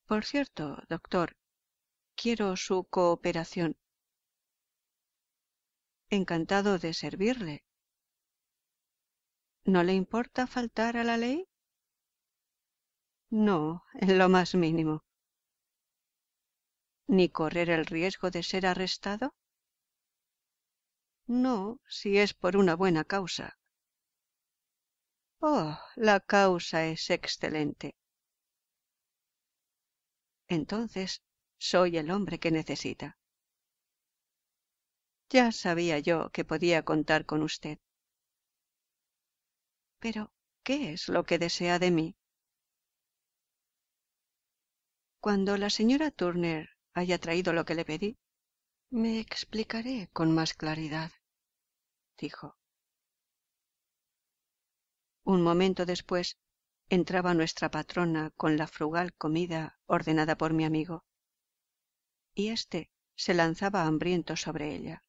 Por cierto, doctor, quiero su cooperación». «Encantado de servirle». «¿No le importa faltar a la ley?». «No, en lo más mínimo». «¿Ni correr el riesgo de ser arrestado?». «No, si es por una buena causa». «Oh, la causa es excelente». «Entonces soy el hombre que necesita». «Ya sabía yo que podía contar con usted». «Pero, ¿qué es lo que desea de mí?». «Cuando la señora Turner haya traído lo que le pedí, me explicaré con más claridad», dijo. Un momento después entraba nuestra patrona con la frugal comida ordenada por mi amigo, y éste se lanzaba hambriento sobre ella.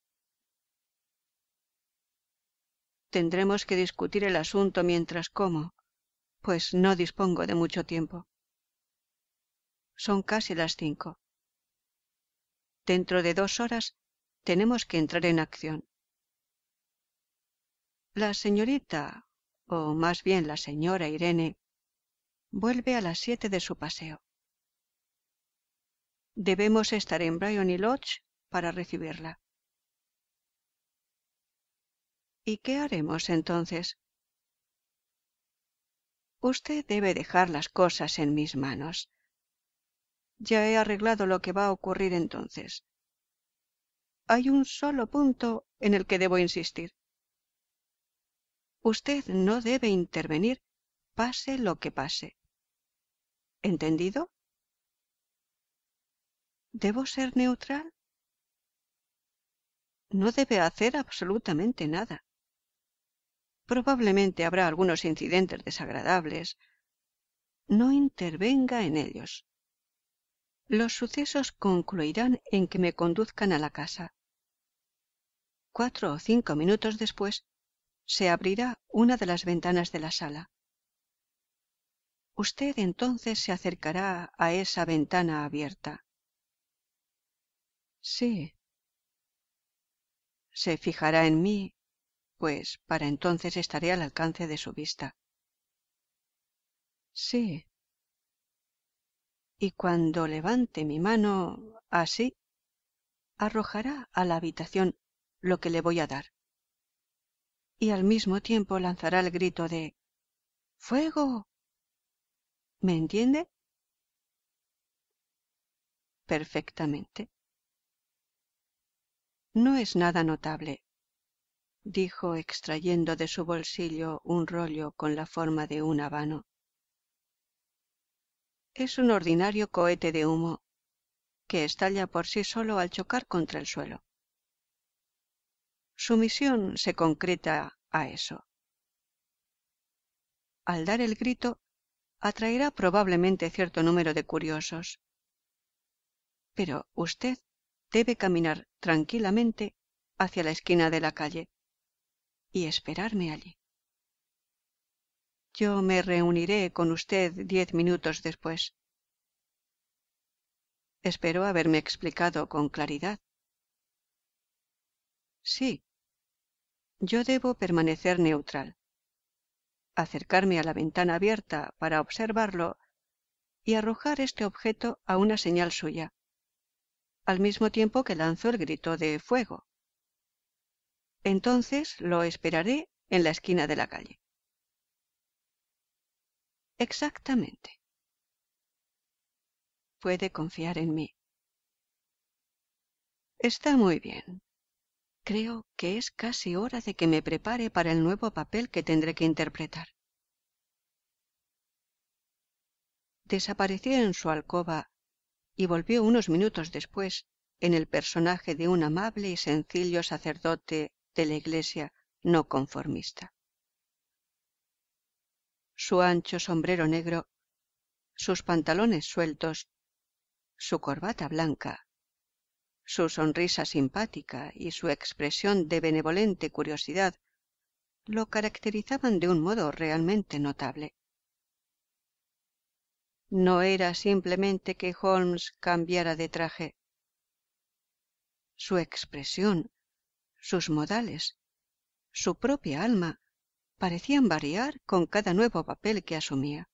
«Tendremos que discutir el asunto mientras como, pues no dispongo de mucho tiempo. Son casi las 5. Dentro de 2 horas tenemos que entrar en acción. La señorita, o más bien la señora Irene, vuelve a las 7 de su paseo. Debemos estar en Briony Lodge para recibirla». «¿Y qué haremos entonces?». «Usted debe dejar las cosas en mis manos. Ya he arreglado lo que va a ocurrir entonces. Hay un solo punto en el que debo insistir. Usted no debe intervenir, pase lo que pase. ¿Entendido?». «¿Debo ser neutral?». «No debe hacer absolutamente nada. Probablemente habrá algunos incidentes desagradables. No intervenga en ellos. Los sucesos concluirán en que me conduzcan a la casa. 4 o 5 minutos después se abrirá una de las ventanas de la sala. Usted entonces se acercará a esa ventana abierta». «Sí». «Se fijará en mí, pues para entonces estaré al alcance de su vista». «Sí». «Y cuando levante mi mano así, arrojará a la habitación lo que le voy a dar, y al mismo tiempo lanzará el grito de ¡Fuego!». ¿Me entiende? Perfectamente. No es nada notable. dijo extrayendo de su bolsillo un rollo con la forma de un habano. Es un ordinario cohete de humo que estalla por sí solo al chocar contra el suelo. Su misión se concreta a eso. Al dar el grito, atraerá probablemente cierto número de curiosos. Pero usted debe caminar tranquilamente hacia la esquina de la calle y esperarme allí. Yo me reuniré con usted 10 minutos después. Espero haberme explicado con claridad. Sí, yo debo permanecer neutral, acercarme a la ventana abierta para observarlo y arrojar este objeto a una señal suya, al mismo tiempo que lanzo el grito de fuego. Entonces lo esperaré en la esquina de la calle. Exactamente. Puede confiar en mí. Está muy bien. Creo que es casi hora de que me prepare para el nuevo papel que tendré que interpretar. Desapareció en su alcoba y volvió unos minutos después en el personaje de un amable y sencillo sacerdote de la Iglesia no conformista. Su ancho sombrero negro, sus pantalones sueltos, su corbata blanca, su sonrisa simpática y su expresión de benevolente curiosidad lo caracterizaban de un modo realmente notable. No era simplemente que Holmes cambiara de traje. Su expresión, sus modales, su propia alma parecían variar con cada nuevo papel que asumía.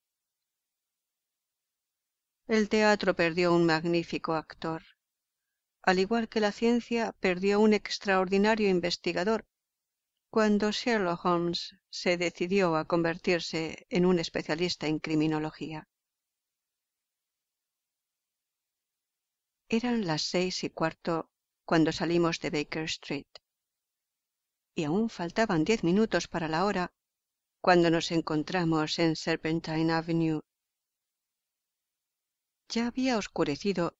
El teatro perdió un magnífico actor, al igual que la ciencia perdió un extraordinario investigador, cuando Sherlock Holmes se decidió a convertirse en un especialista en criminología. Eran las 6:15 cuando salimos de Baker Street, y aún faltaban 10 minutos para la hora cuando nos encontramos en Serpentine Avenue. Ya había oscurecido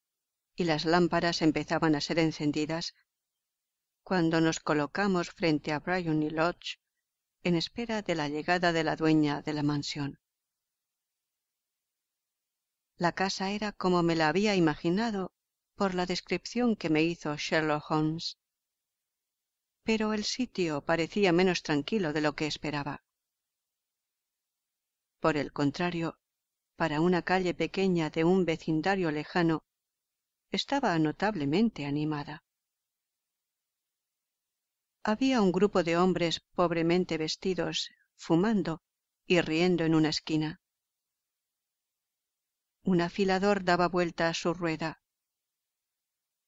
y las lámparas empezaban a ser encendidas cuando nos colocamos frente a Briony Lodge en espera de la llegada de la dueña de la mansión. La casa era como me la había imaginado por la descripción que me hizo Sherlock Holmes, pero el sitio parecía menos tranquilo de lo que esperaba. Por el contrario, para una calle pequeña de un vecindario lejano, estaba notablemente animada. Había un grupo de hombres pobremente vestidos, fumando y riendo en una esquina. Un afilador daba vuelta a su rueda.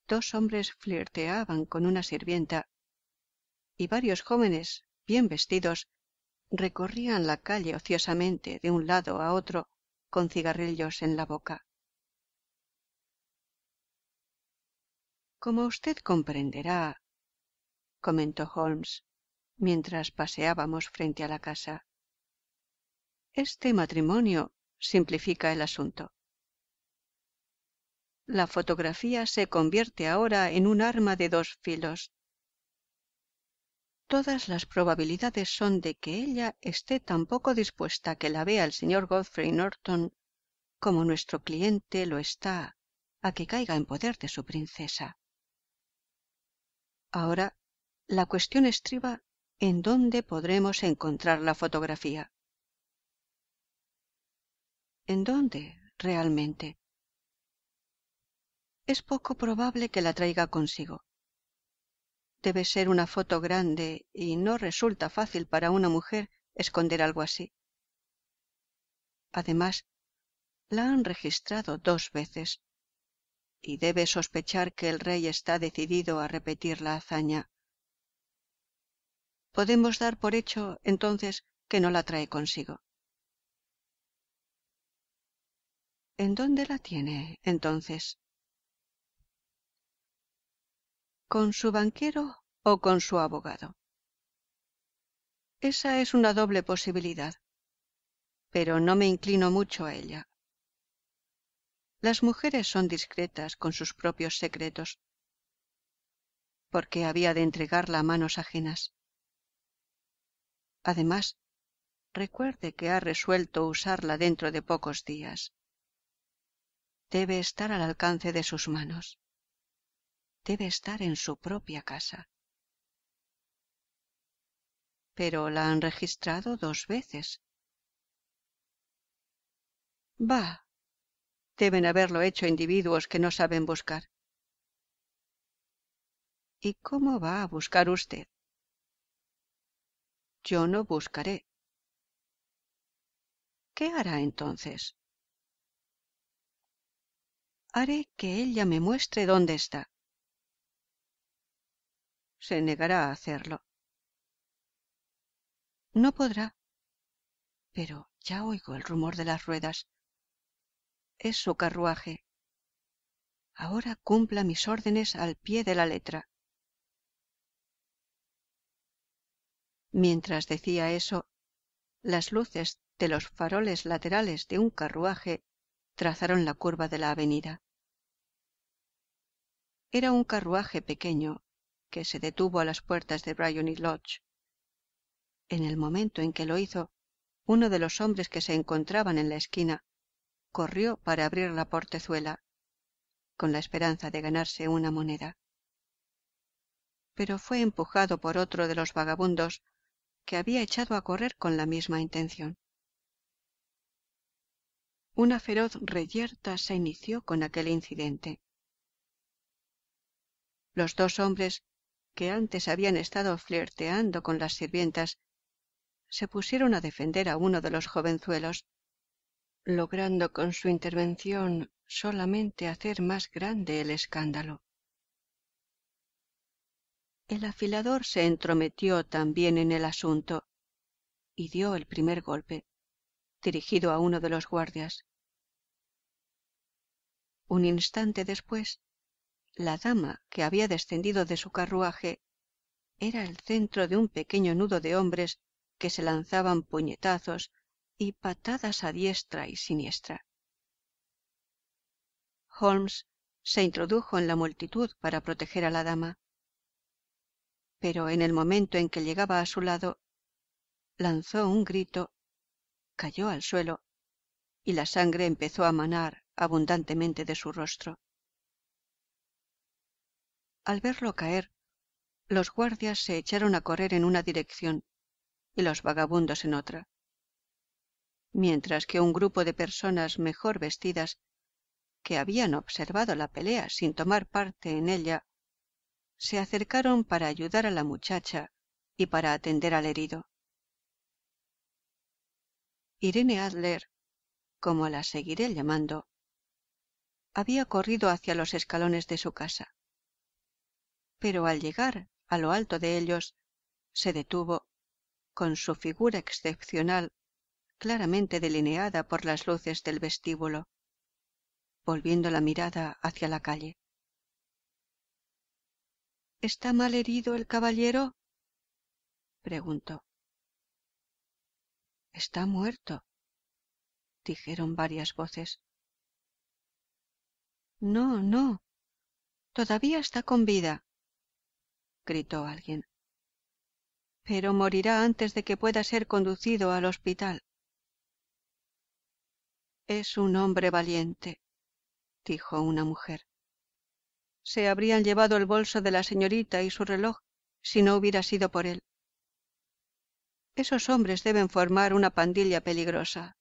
2 hombres flirteaban con una sirvienta y varios jóvenes, bien vestidos, recorrían la calle ociosamente de un lado a otro con cigarrillos en la boca. Como usted comprenderá, comentó Holmes, mientras paseábamos frente a la casa, este matrimonio simplifica el asunto. La fotografía se convierte ahora en un arma de 2 filos. Todas las probabilidades son de que ella esté tan poco dispuesta a que la vea el señor Godfrey Norton como nuestro cliente lo está a que caiga en poder de su princesa. Ahora, la cuestión estriba en dónde podremos encontrar la fotografía. ¿En dónde, realmente? Es poco probable que la traiga consigo. Debe ser una foto grande y no resulta fácil para una mujer esconder algo así. Además, la han registrado 2 veces y debe sospechar que el rey está decidido a repetir la hazaña. Podemos dar por hecho, entonces, que no la trae consigo. ¿En dónde la tiene, entonces? ¿Con su banquero o con su abogado? Esa es una doble posibilidad, pero no me inclino mucho a ella. Las mujeres son discretas con sus propios secretos. ¿Por qué había de entregarla a manos ajenas? Además, recuerde que ha resuelto usarla dentro de pocos días. Debe estar al alcance de sus manos. Debe estar en su propia casa. Pero la han registrado 2 veces. Bah, deben haberlo hecho individuos que no saben buscar. ¿Y cómo va a buscar usted? Yo no buscaré. ¿Qué hará entonces? Haré que ella me muestre dónde está. Se negará a hacerlo. No podrá. Pero ya oigo el rumor de las ruedas. Es su carruaje. Ahora cumpla mis órdenes al pie de la letra. Mientras decía eso, las luces de los faroles laterales de un carruaje trazaron la curva de la avenida. Era un carruaje pequeño que se detuvo a las puertas de Briony Lodge. En el momento en que lo hizo, uno de los hombres que se encontraban en la esquina corrió para abrir la portezuela, con la esperanza de ganarse una moneda. Pero fue empujado por otro de los vagabundos que había echado a correr con la misma intención. Una feroz reyerta se inició con aquel incidente. Los 2 hombres que antes habían estado flirteando con las sirvientas se pusieron a defender a uno de los jovenzuelos, logrando con su intervención solamente hacer más grande el escándalo. El afilador se entrometió también en el asunto y dio el primer golpe, dirigido a uno de los guardias. Un instante después, la dama que había descendido de su carruaje era el centro de un pequeño nudo de hombres que se lanzaban puñetazos y patadas a diestra y siniestra. Holmes se introdujo en la multitud para proteger a la dama, pero en el momento en que llegaba a su lado, lanzó un grito, cayó al suelo y la sangre empezó a manar abundantemente de su rostro. Al verlo caer, los guardias se echaron a correr en una dirección y los vagabundos en otra, mientras que un grupo de personas mejor vestidas, que habían observado la pelea sin tomar parte en ella, se acercaron para ayudar a la muchacha y para atender al herido. Irene Adler, como la seguiré llamando, había corrido hacia los escalones de su casa, pero al llegar a lo alto de ellos se detuvo, con su figura excepcional claramente delineada por las luces del vestíbulo, volviendo la mirada hacia la calle. ¿Está mal herido el caballero?, preguntó. Está muerto, dijeron varias voces. No, no, todavía está con vida, gritó alguien. Pero morirá antes de que pueda ser conducido al hospital. Es un hombre valiente, dijo una mujer. Se habrían llevado el bolso de la señorita y su reloj si no hubiera sido por él. Esos hombres deben formar una pandilla peligrosa.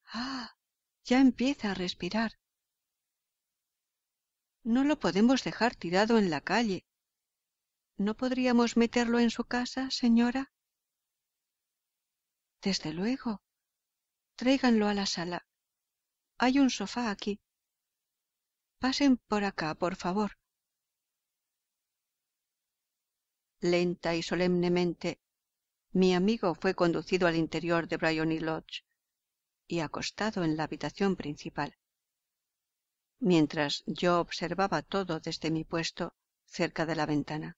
Ah, ya empieza a respirar. No lo podemos dejar tirado en la calle. ¿No podríamos meterlo en su casa, señora? Desde luego. Tráiganlo a la sala. Hay un sofá aquí. Pasen por acá, por favor. Lenta y solemnemente, mi amigo fue conducido al interior de Briony Lodge y acostado en la habitación principal, mientras yo observaba todo desde mi puesto cerca de la ventana.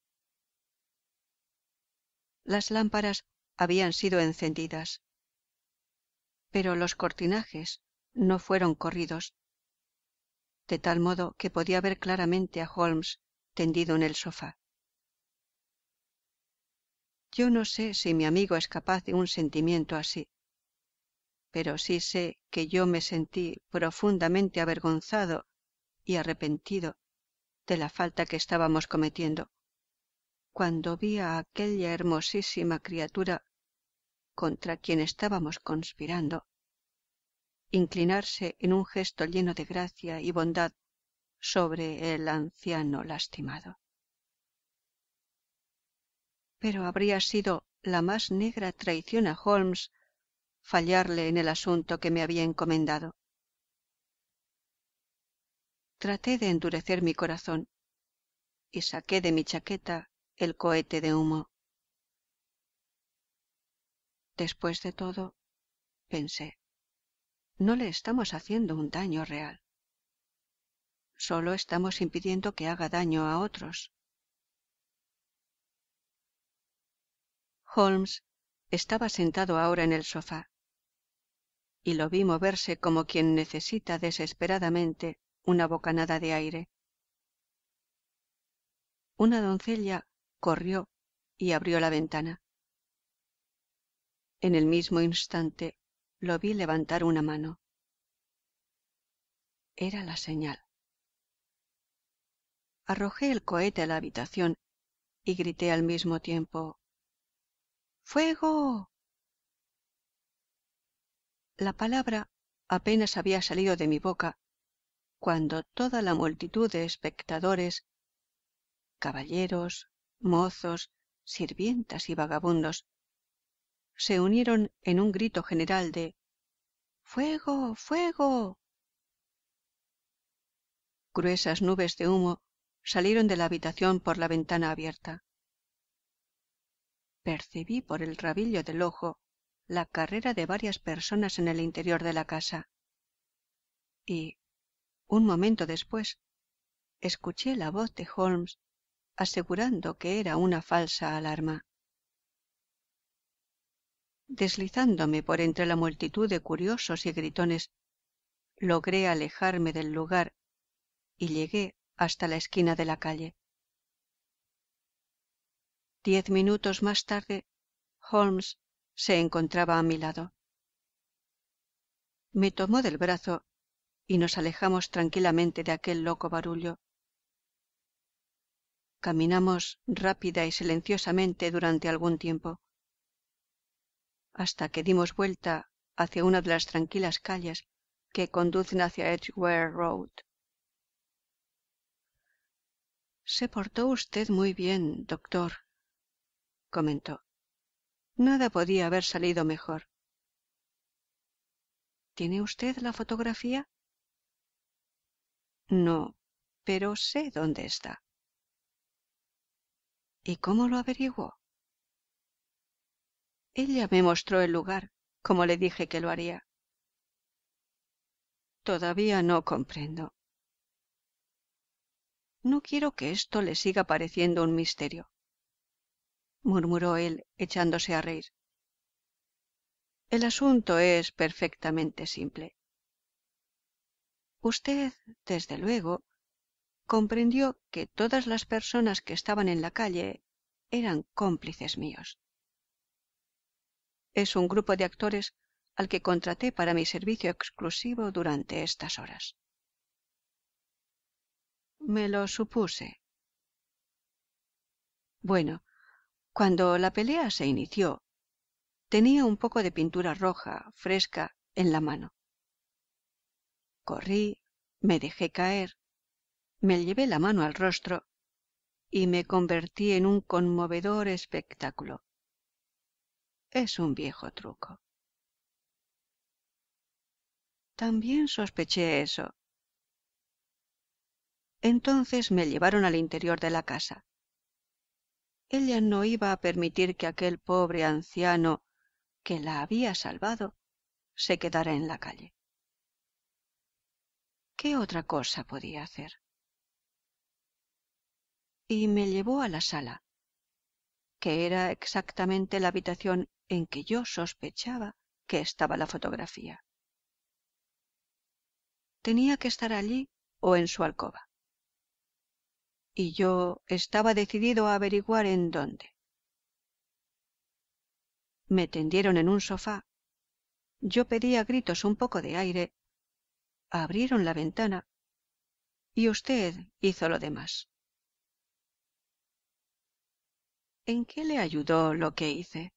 Las lámparas habían sido encendidas, pero los cortinajes no fueron corridos, de tal modo que podía ver claramente a Holmes tendido en el sofá. Yo no sé si mi amigo es capaz de un sentimiento así, pero sí sé que yo me sentí profundamente avergonzado y arrepentido de la falta que estábamos cometiendo, cuando vi a aquella hermosísima criatura contra quien estábamos conspirando inclinarse en un gesto lleno de gracia y bondad sobre el anciano lastimado. Pero habría sido la más negra traición a Holmes fallarle en el asunto que me había encomendado. Traté de endurecer mi corazón y saqué de mi chaqueta el cohete de humo. Después de todo, pensé, no le estamos haciendo un daño real. Solo estamos impidiendo que haga daño a otros. Holmes estaba sentado ahora en el sofá, y lo vi moverse como quien necesita desesperadamente una bocanada de aire. Una doncella corrió y abrió la ventana. En el mismo instante lo vi levantar una mano. Era la señal. Arrojé el cohete a la habitación y grité al mismo tiempo: ¡Fuego! La palabra apenas había salido de mi boca cuando toda la multitud de espectadores, caballeros, mozos, sirvientas y vagabundos, se unieron en un grito general de ¡Fuego! ¡Fuego! Gruesas nubes de humo salieron de la habitación por la ventana abierta. Percibí por el rabillo del ojo la carrera de varias personas en el interior de la casa y, un momento después, escuché la voz de Holmes asegurando que era una falsa alarma. Deslizándome por entre la multitud de curiosos y gritones, logré alejarme del lugar y llegué hasta la esquina de la calle. 10 minutos más tarde, Holmes se encontraba a mi lado. Me tomó del brazo y nos alejamos tranquilamente de aquel loco barullo. Caminamos rápida y silenciosamente durante algún tiempo, hasta que dimos vuelta hacia una de las tranquilas calles que conducen hacia Edgware Road. Se portó usted muy bien, doctor, comentó. Nada podía haber salido mejor. ¿Tiene usted la fotografía? No, pero sé dónde está. ¿Y cómo lo averiguó? Ella me mostró el lugar, como le dije que lo haría. Todavía no comprendo. No quiero que esto le siga pareciendo un misterio, murmuró él, echándose a reír. El asunto es perfectamente simple. Usted, desde luego, comprendió que todas las personas que estaban en la calle eran cómplices míos. Es un grupo de actores al que contraté para mi servicio exclusivo durante estas horas. Me lo supuse. Bueno, cuando la pelea se inició, tenía un poco de pintura roja, fresca, en la mano. Corrí, me dejé caer, me llevé la mano al rostro y me convertí en un conmovedor espectáculo. Es un viejo truco. También sospeché eso. Entonces me llevaron al interior de la casa. Ella no iba a permitir que aquel pobre anciano que la había salvado se quedara en la calle. ¿Qué otra cosa podía hacer? Y me llevó a la sala, que era exactamente la habitación en que yo sospechaba que estaba la fotografía. Tenía que estar allí o en su alcoba. Y yo estaba decidido a averiguar en dónde. Me tendieron en un sofá. Yo pedí a gritos un poco de aire. Abrieron la ventana. Y usted hizo lo demás. ¿En qué le ayudó lo que hice?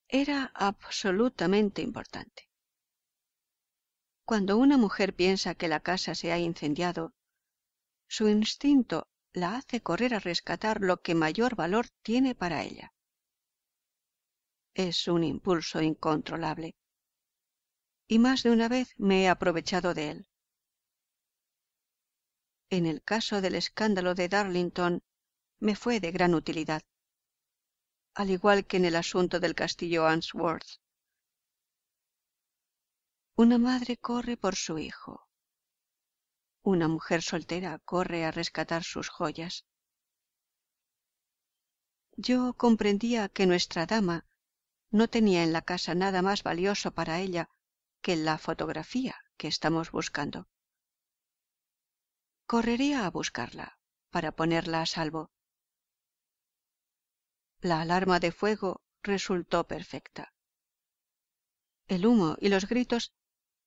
Era absolutamente importante. Cuando una mujer piensa que la casa se ha incendiado, su instinto la hace correr a rescatar lo que mayor valor tiene para ella. Es un impulso incontrolable. Y más de una vez me he aprovechado de él. En el caso del escándalo de Darlington, me fue de gran utilidad, al igual que en el asunto del castillo Answorth. Una madre corre por su hijo. Una mujer soltera corre a rescatar sus joyas. Yo comprendía que nuestra dama no tenía en la casa nada más valioso para ella que la fotografía que estamos buscando. Correría a buscarla para ponerla a salvo. La alarma de fuego resultó perfecta. El humo y los gritos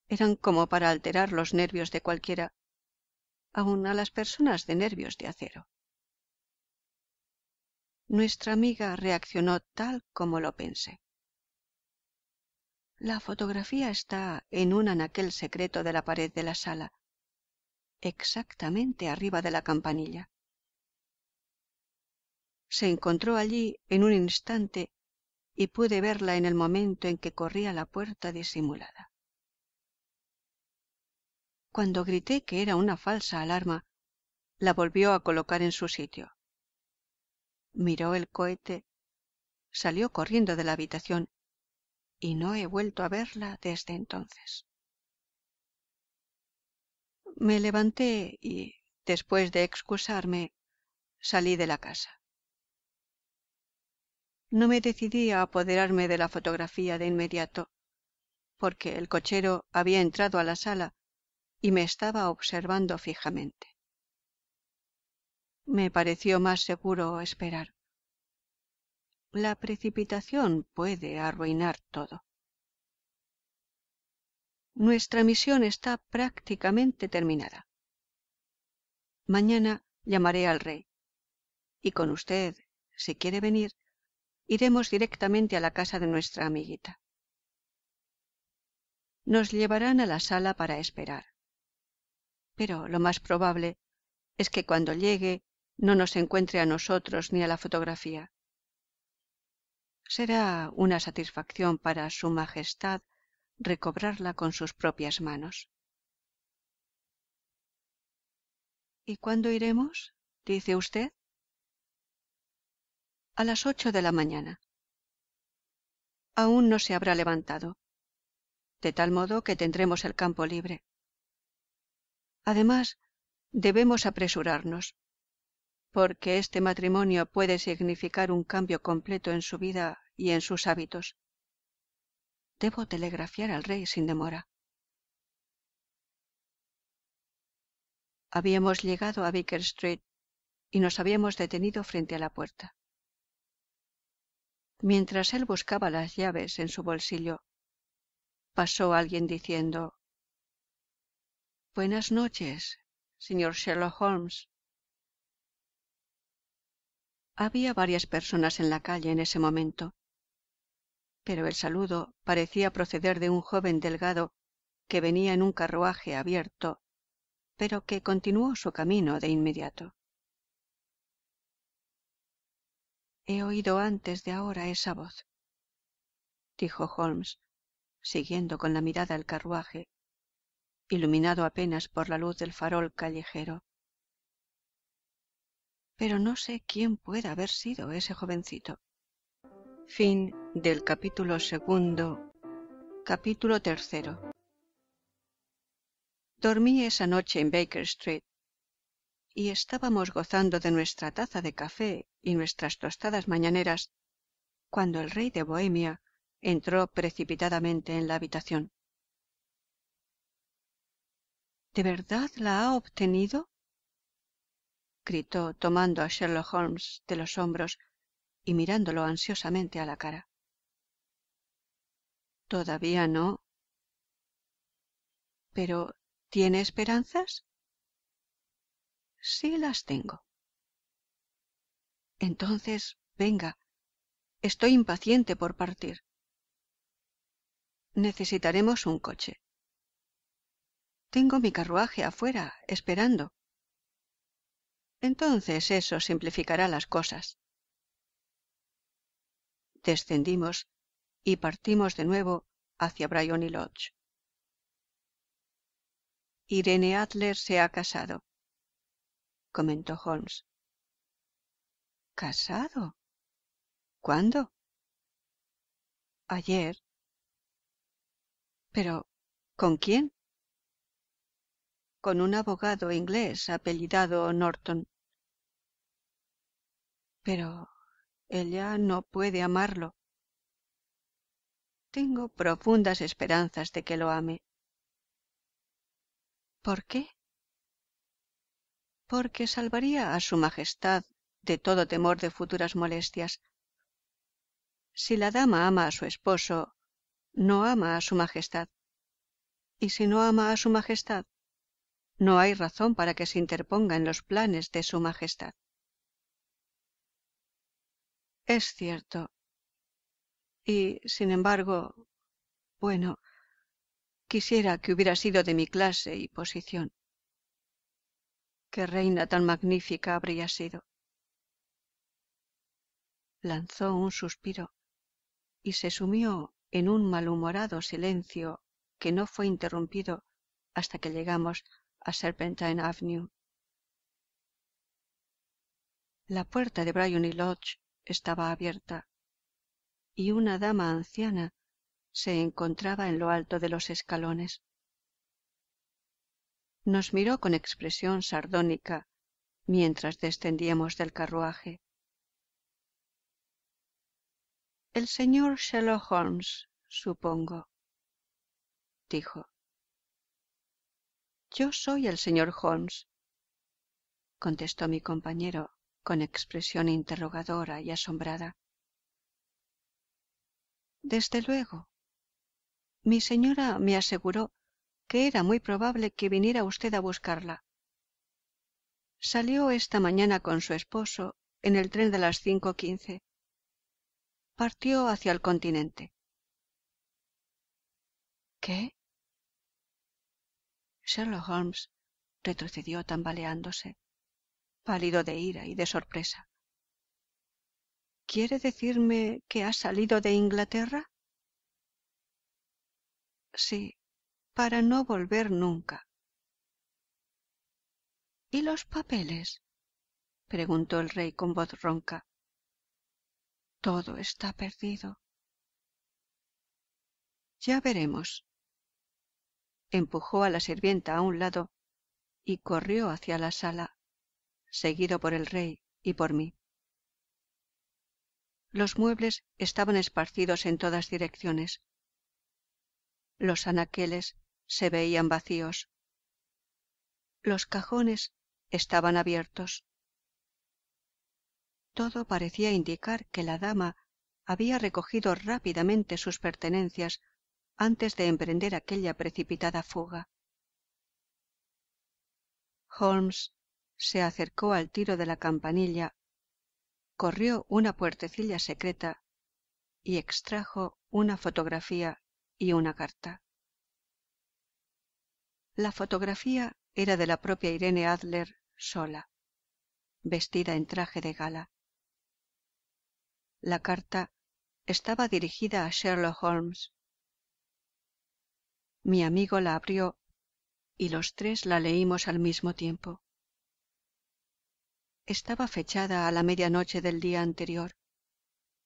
eran como para alterar los nervios de cualquiera, aun a las personas de nervios de acero. Nuestra amiga reaccionó tal como lo pensé. La fotografía está en un anaquel secreto de la pared de la sala, exactamente arriba de la campanilla. Se encontró allí en un instante y pude verla en el momento en que corría la puerta disimulada. Cuando grité que era una falsa alarma, la volvió a colocar en su sitio. Miró el cohete, salió corriendo de la habitación y no he vuelto a verla desde entonces. Me levanté y, después de excusarme, salí de la casa. No me decidí a apoderarme de la fotografía de inmediato, porque el cochero había entrado a la sala y me estaba observando fijamente. Me pareció más seguro esperar. La precipitación puede arruinar todo. Nuestra misión está prácticamente terminada. Mañana llamaré al rey, y con usted, si quiere venir, iremos directamente a la casa de nuestra amiguita. Nos llevarán a la sala para esperar. Pero lo más probable es que cuando llegue no nos encuentre a nosotros ni a la fotografía. Será una satisfacción para Su Majestad recobrarla con sus propias manos. ¿Y cuándo iremos? ¿Dice usted? A las 8 de la mañana. Aún no se habrá levantado, de tal modo que tendremos el campo libre. Además, debemos apresurarnos, porque este matrimonio puede significar un cambio completo en su vida y en sus hábitos. Debo telegrafiar al rey sin demora. Habíamos llegado a Baker Street y nos habíamos detenido frente a la puerta. Mientras él buscaba las llaves en su bolsillo, pasó alguien diciendo: «Buenas noches, señor Sherlock Holmes». Había varias personas en la calle en ese momento, pero el saludo parecía proceder de un joven delgado que venía en un carruaje abierto, pero que continuó su camino de inmediato. «He oído antes de ahora esa voz», dijo Holmes, siguiendo con la mirada el carruaje, iluminado apenas por la luz del farol callejero. «Pero no sé quién puede haber sido ese jovencito». Fin del capítulo 2. Capítulo 3. Dormí esa noche en Baker Street y estábamos gozando de nuestra taza de café y nuestras tostadas mañaneras, cuando el rey de Bohemia entró precipitadamente en la habitación. ¿De verdad la ha obtenido?, gritó, tomando a Sherlock Holmes de los hombros y mirándolo ansiosamente a la cara. Todavía no. ¿Pero tiene esperanzas? Sí las tengo. Entonces, venga. Estoy impaciente por partir. Necesitaremos un coche. Tengo mi carruaje afuera, esperando. Entonces eso simplificará las cosas. Descendimos y partimos de nuevo hacia Briony Lodge. Irene Adler se ha casado, comentó Holmes. ¿Casado? ¿Cuándo? Ayer. ¿Pero con quién? Con un abogado inglés apellidado Norton. Pero ella no puede amarlo. Tengo profundas esperanzas de que lo ame. ¿Por qué? Porque salvaría a su majestad de todo temor de futuras molestias. Si la dama ama a su esposo, no ama a su majestad. Y si no ama a su majestad, no hay razón para que se interponga en los planes de su majestad. Es cierto. Y, sin embargo, bueno, quisiera que hubiera sido de mi clase y posición. Qué reina tan magnífica habría sido. Lanzó un suspiro y se sumió en un malhumorado silencio que no fue interrumpido hasta que llegamos a Serpentine Avenue. La puerta de Briony Lodge estaba abierta y una dama anciana se encontraba en lo alto de los escalones. Nos miró con expresión sardónica mientras descendíamos del carruaje. El señor Sherlock Holmes, supongo, dijo. Yo soy el señor Holmes, contestó mi compañero con expresión interrogadora y asombrada. Desde luego. Mi señora me aseguró que era muy probable que viniera usted a buscarla. Salió esta mañana con su esposo en el tren de las 5:15. Partió hacia el continente. ¿Qué? Sherlock Holmes retrocedió tambaleándose, pálido de ira y de sorpresa. ¿Quiere decirme que ha salido de Inglaterra? Sí, para no volver nunca. ¿Y los papeles? Preguntó el rey con voz ronca. Todo está perdido. Ya veremos. Empujó a la sirvienta a un lado y corrió hacia la sala, seguido por el rey y por mí. Los muebles estaban esparcidos en todas direcciones. Los anaqueles se veían vacíos. Los cajones estaban abiertos. Todo parecía indicar que la dama había recogido rápidamente sus pertenencias antes de emprender aquella precipitada fuga. Holmes se acercó al tiro de la campanilla, corrió una puertecilla secreta y extrajo una fotografía y una carta. La fotografía era de la propia Irene Adler sola, vestida en traje de gala. La carta estaba dirigida a Sherlock Holmes. Mi amigo la abrió y los tres la leímos al mismo tiempo. Estaba fechada a la medianoche del día anterior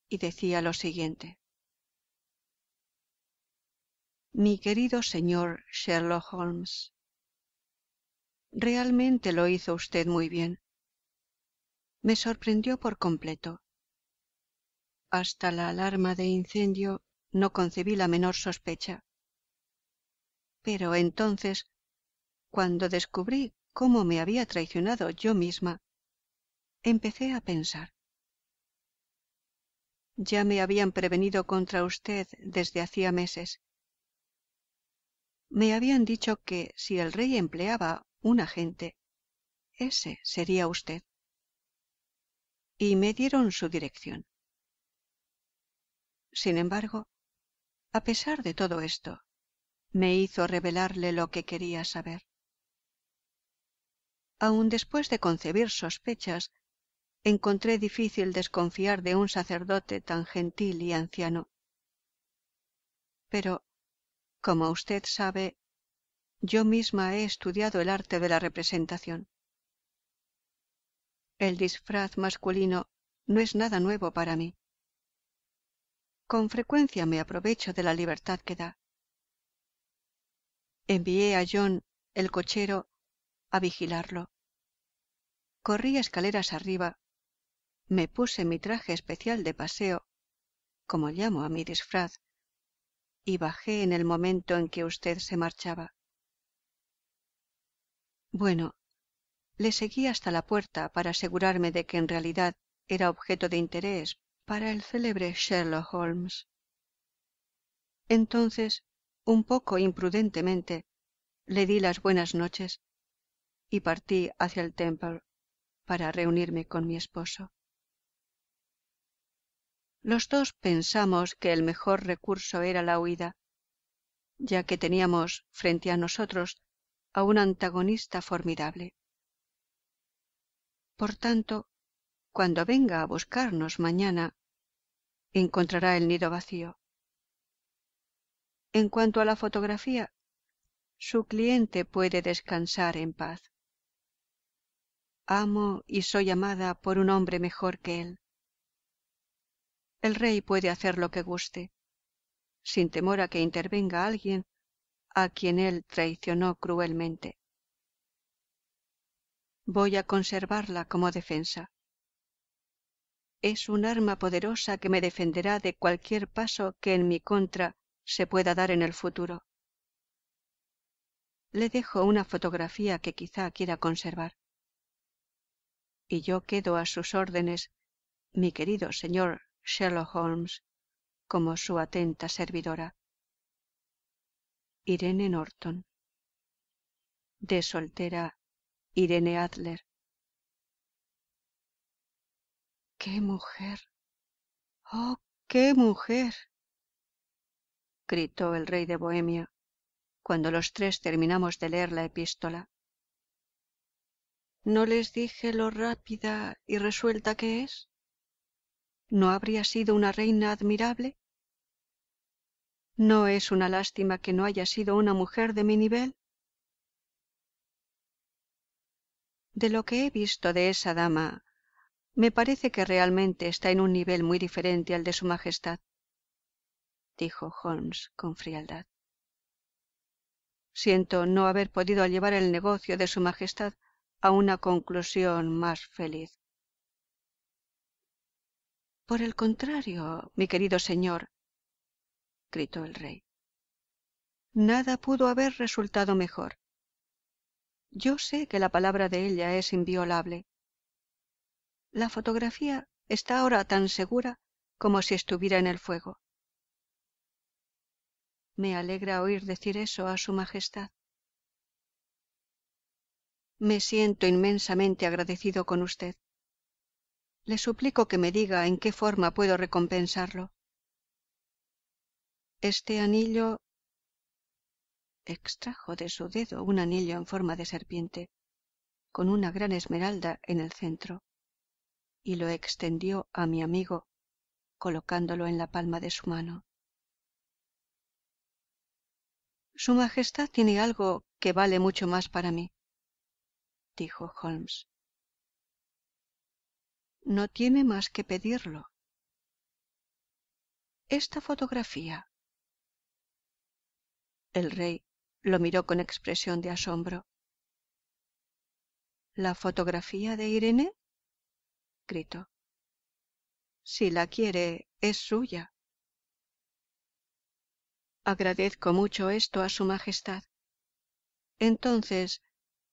y decía lo siguiente: Mi querido señor Sherlock Holmes, Realmente lo hizo usted muy bien. Me sorprendió por completo. Hasta la alarma de incendio no concebí la menor sospecha. Pero entonces, cuando descubrí cómo me había traicionado yo misma, empecé a pensar. Ya me habían prevenido contra usted desde hacía meses. Me habían dicho que si el rey empleaba un agente, ese sería usted. Y me dieron su dirección. Sin embargo, a pesar de todo esto, me hizo revelarle lo que quería saber. Aun después de concebir sospechas, encontré difícil desconfiar de un sacerdote tan gentil y anciano. Pero, como usted sabe, yo misma he estudiado el arte de la representación. El disfraz masculino no es nada nuevo para mí. Con frecuencia me aprovecho de la libertad que da. Envié a John, el cochero, a vigilarlo. Corrí escaleras arriba, me puse mi traje especial de paseo, como llamo a mi disfraz, y bajé en el momento en que usted se marchaba. Bueno, le seguí hasta la puerta para asegurarme de que en realidad era objeto de interés para el célebre Sherlock Holmes. Entonces, un poco imprudentemente, le di las buenas noches y partí hacia el Temple para reunirme con mi esposo. Los dos pensamos que el mejor recurso era la huida, ya que teníamos frente a nosotros a un antagonista formidable. Por tanto, cuando venga a buscarnos mañana, encontrará el nido vacío. En cuanto a la fotografía, su cliente puede descansar en paz. Amo y soy amada por un hombre mejor que él. El rey puede hacer lo que guste, sin temor a que intervenga alguien a quien él traicionó cruelmente. Voy a conservarla como defensa. Es un arma poderosa que me defenderá de cualquier paso que en mi contra se pueda dar en el futuro. Le dejo una fotografía que quizá quiera conservar. Y yo quedo a sus órdenes, mi querido señor Sherlock Holmes, como su atenta servidora. Irene Norton. De soltera, Irene Adler. ¡Qué mujer! ¡Oh, qué mujer! Gritó el rey de Bohemia, cuando los tres terminamos de leer la epístola. ¿No les dije lo rápida y resuelta que es? ¿No habría sido una reina admirable? ¿No es una lástima que no haya sido una mujer de mi nivel? De lo que he visto de esa dama, me parece que realmente está en un nivel muy diferente al de su Majestad, dijo Holmes con frialdad. Siento no haber podido llevar el negocio de su Majestad a una conclusión más feliz. Por el contrario, mi querido señor, gritó el rey, nada pudo haber resultado mejor. Yo sé que la palabra de ella es inviolable. La fotografía está ahora tan segura como si estuviera en el fuego. Me alegra oír decir eso a su Majestad. Me siento inmensamente agradecido con usted. Le suplico que me diga en qué forma puedo recompensarlo. Este anillo... Extrajo de su dedo un anillo en forma de serpiente, con una gran esmeralda en el centro, y lo extendió a mi amigo, colocándolo en la palma de su mano. Su Majestad tiene algo que vale mucho más para mí, dijo Holmes. No tiene más que pedirlo. Esta fotografía. El rey lo miró con expresión de asombro. ¿La fotografía de Irene?, gritó. Si la quiere, es suya. Agradezco mucho esto a su majestad. Entonces,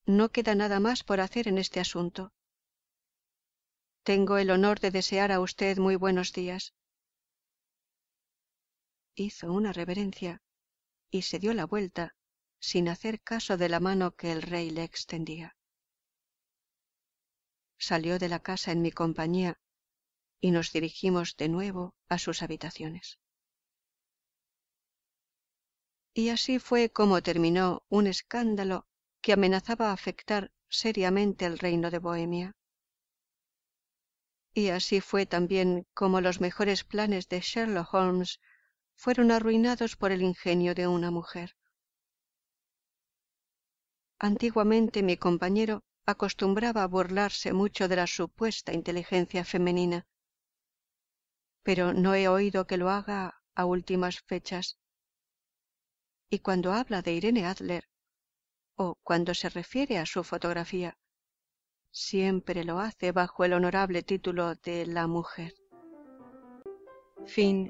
no queda nada más por hacer en este asunto. Tengo el honor de desear a usted muy buenos días. Hizo una reverencia y se dio la vuelta sin hacer caso de la mano que el rey le extendía. Salió de la casa en mi compañía y nos dirigimos de nuevo a sus habitaciones. Y así fue como terminó un escándalo que amenazaba afectar seriamente el reino de Bohemia. Y así fue también como los mejores planes de Sherlock Holmes fueron arruinados por el ingenio de una mujer. Antiguamente mi compañero acostumbraba a burlarse mucho de la supuesta inteligencia femenina, pero no he oído que lo haga a últimas fechas. Y cuando habla de Irene Adler, o cuando se refiere a su fotografía, siempre lo hace bajo el honorable título de la mujer. Fin